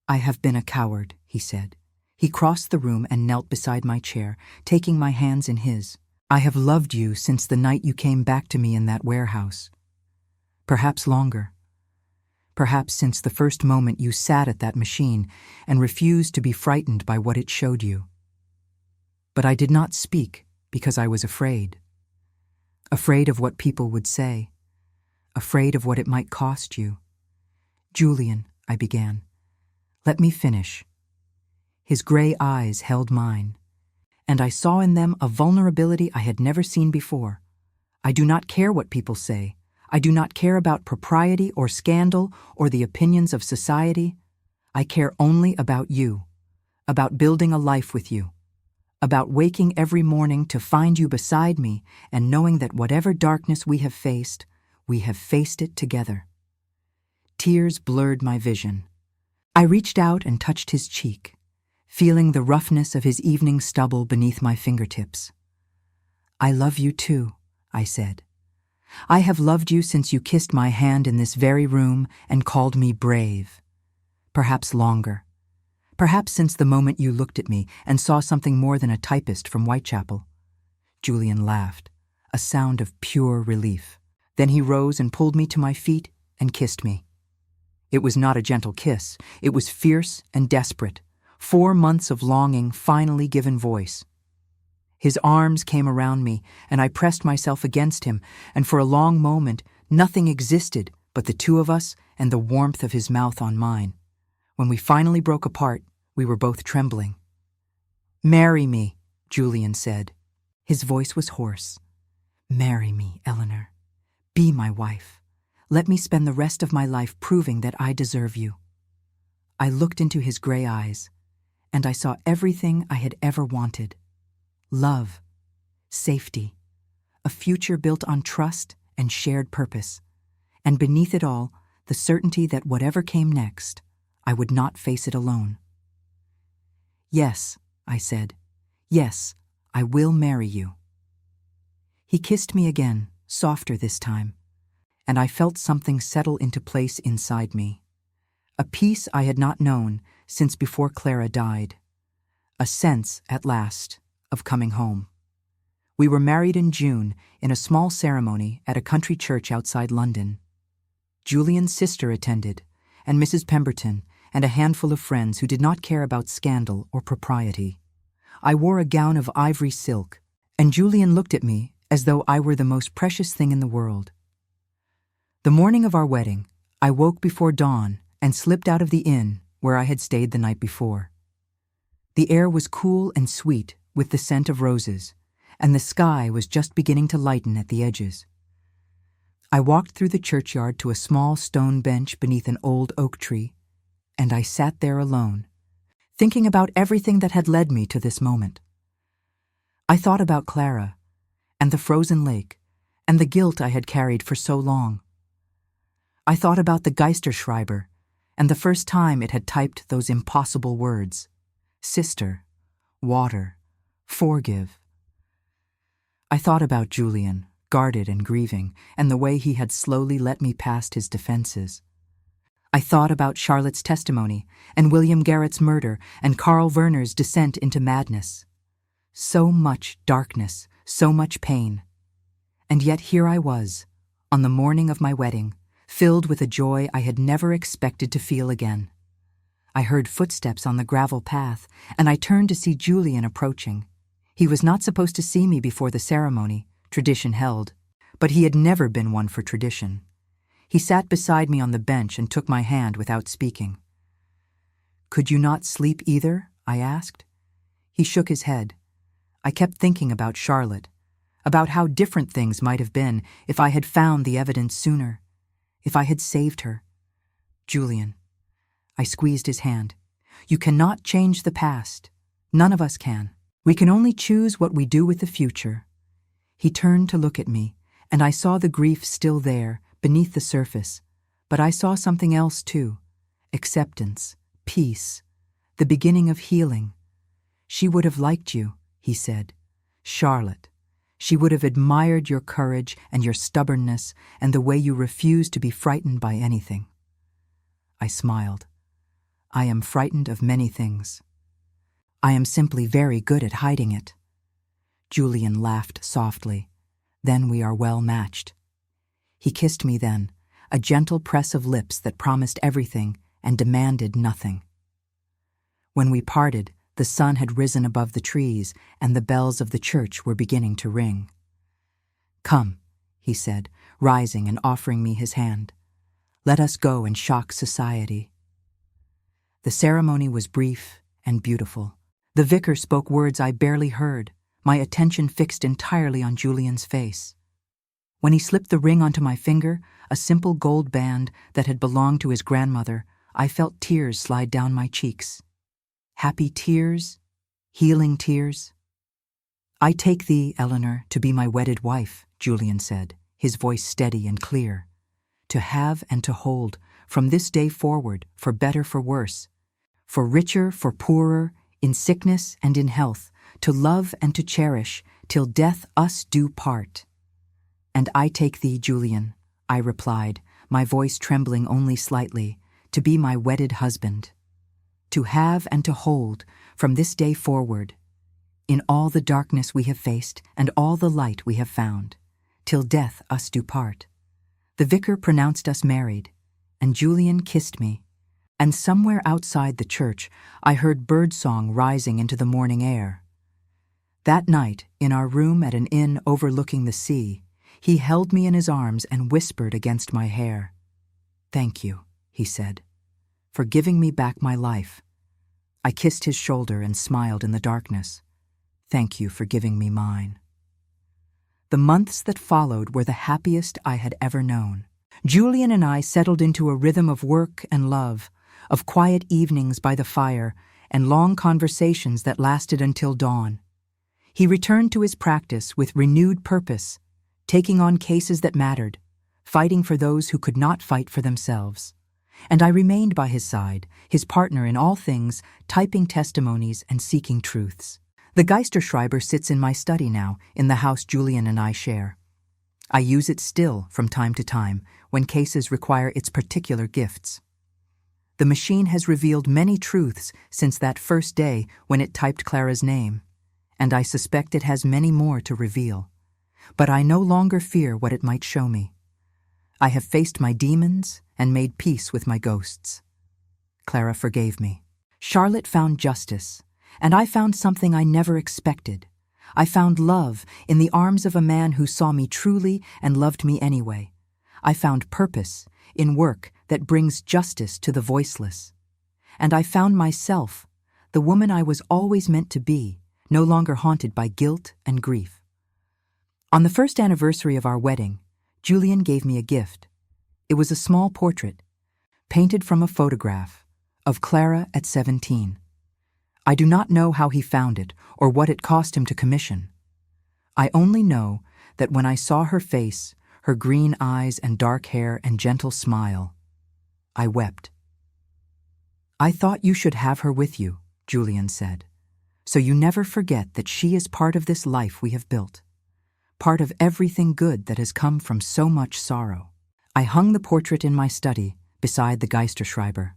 "I have been a coward," he said. He crossed the room and knelt beside my chair, taking my hands in his. "I have loved you since the night you came back to me in that warehouse. Perhaps longer. Perhaps since the first moment you sat at that machine and refused to be frightened by what it showed you. But I did not speak because I was afraid. Afraid of what people would say. Afraid of what it might cost you. Julian," I began. "Let me finish." His gray eyes held mine, and I saw in them a vulnerability I had never seen before. "I do not care what people say. I do not care about propriety or scandal or the opinions of society. I care only about you, about building a life with you, about waking every morning to find you beside me and knowing that whatever darkness we have faced it together." Tears blurred my vision. I reached out and touched his cheek, feeling the roughness of his evening stubble beneath my fingertips. "I love you too," I said. "I have loved you since you kissed my hand in this very room and called me brave. Perhaps longer. Perhaps since the moment you looked at me and saw something more than a typist from Whitechapel." Julian laughed, a sound of pure relief. Then he rose and pulled me to my feet and kissed me. It was not a gentle kiss. It was fierce and desperate. 4 months of longing finally given voice. His arms came around me, and I pressed myself against him, and for a long moment nothing existed but the two of us and the warmth of his mouth on mine. When we finally broke apart, we were both trembling. "Marry me," Julian said. His voice was hoarse. "Marry me, Eleanor. Be my wife. Let me spend the rest of my life proving that I deserve you." I looked into his gray eyes, and I saw everything I had ever wanted. Love, safety, a future built on trust and shared purpose, and beneath it all, the certainty that whatever came next, I would not face it alone. "Yes," I said. "Yes, I will marry you." He kissed me again, softer this time, and I felt something settle into place inside me. A peace I had not known since before Clara died. A sense, at last, of coming home. We were married in June in a small ceremony at a country church outside London. Julian's sister attended, and Mrs. Pemberton, and a handful of friends who did not care about scandal or propriety. I wore a gown of ivory silk, and Julian looked at me as though I were the most precious thing in the world. The morning of our wedding, I woke before dawn and slipped out of the inn where I had stayed the night before. The air was cool and sweet with the scent of roses, and the sky was just beginning to lighten at the edges. I walked through the churchyard to a small stone bench beneath an old oak tree, and I sat there alone, thinking about everything that had led me to this moment. I thought about Clara, and the frozen lake, and the guilt I had carried for so long. I thought about the Geisterschreiber, and the first time it had typed those impossible words: sister, water, forgive. I thought about Julian, guarded and grieving, and the way he had slowly let me past his defenses. I thought about Charlotte's testimony, and William Garrett's murder, and Carl Werner's descent into madness. So much darkness, so much pain. And yet here I was, on the morning of my wedding, filled with a joy I had never expected to feel again. I heard footsteps on the gravel path, and I turned to see Julian approaching. He was not supposed to see me before the ceremony, tradition held, but he had never been one for tradition. He sat beside me on the bench and took my hand without speaking. "Could you not sleep either?" I asked. He shook his head. I kept thinking about Charlotte, about how different things might have been if I had found the evidence sooner, if I had saved her. "Julian," I squeezed his hand, "you cannot change the past. None of us can. We can only choose what we do with the future." He turned to look at me, and I saw the grief still there, beneath the surface, but I saw something else too: acceptance, peace, the beginning of healing. "She would have liked you," he said. "Charlotte. She would have admired your courage and your stubbornness and the way you refused to be frightened by anything." I smiled. "I am frightened of many things. I am simply very good at hiding it." Julian laughed softly. "Then we are well matched." He kissed me then, a gentle press of lips that promised everything and demanded nothing. When we parted, the sun had risen above the trees, and the bells of the church were beginning to ring. "Come," he said, rising and offering me his hand. "Let us go and shock society." The ceremony was brief and beautiful. The vicar spoke words I barely heard, my attention fixed entirely on Julian's face. When he slipped the ring onto my finger, a simple gold band that had belonged to his grandmother, I felt tears slide down my cheeks. Happy tears, healing tears. "I take thee, Eleanor, to be my wedded wife," Julian said, his voice steady and clear. "To have and to hold, from this day forward, for better, for worse, for richer, for poorer, in sickness and in health, to love and to cherish, till death us do part." "And I take thee, Julian," I replied, my voice trembling only slightly, "to be my wedded husband. To have and to hold, from this day forward, in all the darkness we have faced and all the light we have found, till death us do part." The vicar pronounced us married, and Julian kissed me, and somewhere outside the church I heard birdsong rising into the morning air. That night, in our room at an inn overlooking the sea, he held me in his arms and whispered against my hair. "Thank you," he said, "for giving me back my life." I kissed his shoulder and smiled in the darkness. "Thank you for giving me mine." The months that followed were the happiest I had ever known. Julian and I settled into a rhythm of work and love, of quiet evenings by the fire and long conversations that lasted until dawn. He returned to his practice with renewed purpose, taking on cases that mattered, fighting for those who could not fight for themselves. And I remained by his side, his partner in all things, typing testimonies and seeking truths. The Geisterschreiber sits in my study now, in the house Julian and I share. I use it still from time to time when cases require its particular gifts. The machine has revealed many truths since that first day when it typed Clara's name, and I suspect it has many more to reveal. But I no longer fear what it might show me. I have faced my demons and made peace with my ghosts. Clara forgave me. Charlotte found justice, and I found something I never expected. I found love in the arms of a man who saw me truly and loved me anyway. I found purpose in work that brings justice to the voiceless. And I found myself, the woman I was always meant to be, no longer haunted by guilt and grief. On the first anniversary of our wedding, Julian gave me a gift. It was a small portrait, painted from a photograph, of Clara at 17. I do not know how he found it or what it cost him to commission. I only know that when I saw her face, her green eyes and dark hair and gentle smile, I wept. "I thought you should have her with you," Julian said, "so you never forget that she is part of this life we have built, part of everything good that has come from so much sorrow." I hung the portrait in my study beside the Geisterschreiber.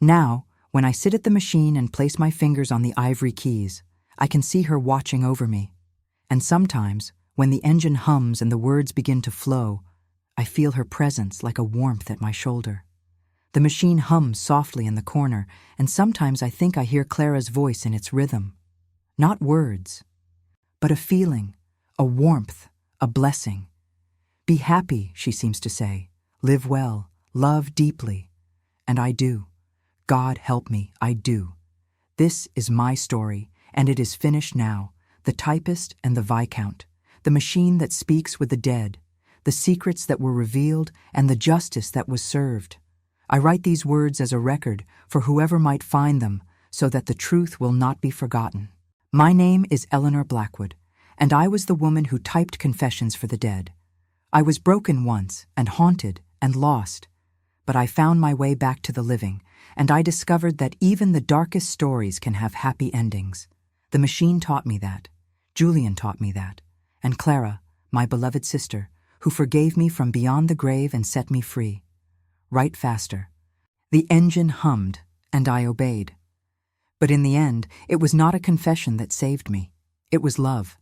Now, when I sit at the machine and place my fingers on the ivory keys, I can see her watching over me. And sometimes, when the engine hums and the words begin to flow, I feel her presence like a warmth at my shoulder. The machine hums softly in the corner, and sometimes I think I hear Clara's voice in its rhythm. Not words, but a feeling, a warmth, a blessing. "Be happy," she seems to say. "Live well, love deeply." And I do. God help me, I do. This is my story, and it is finished now. The typist and the Viscount, the machine that speaks with the dead, the secrets that were revealed, and the justice that was served. I write these words as a record for whoever might find them, so that the truth will not be forgotten. My name is Eleanor Blackwood, and I was the woman who typed confessions for the dead. I was broken once, and haunted, and lost, but I found my way back to the living, and I discovered that even the darkest stories can have happy endings. The machine taught me that. Julian taught me that. And Clara, my beloved sister, who forgave me from beyond the grave and set me free. Write faster. The engine hummed, and I obeyed. But in the end, it was not a confession that saved me. It was love.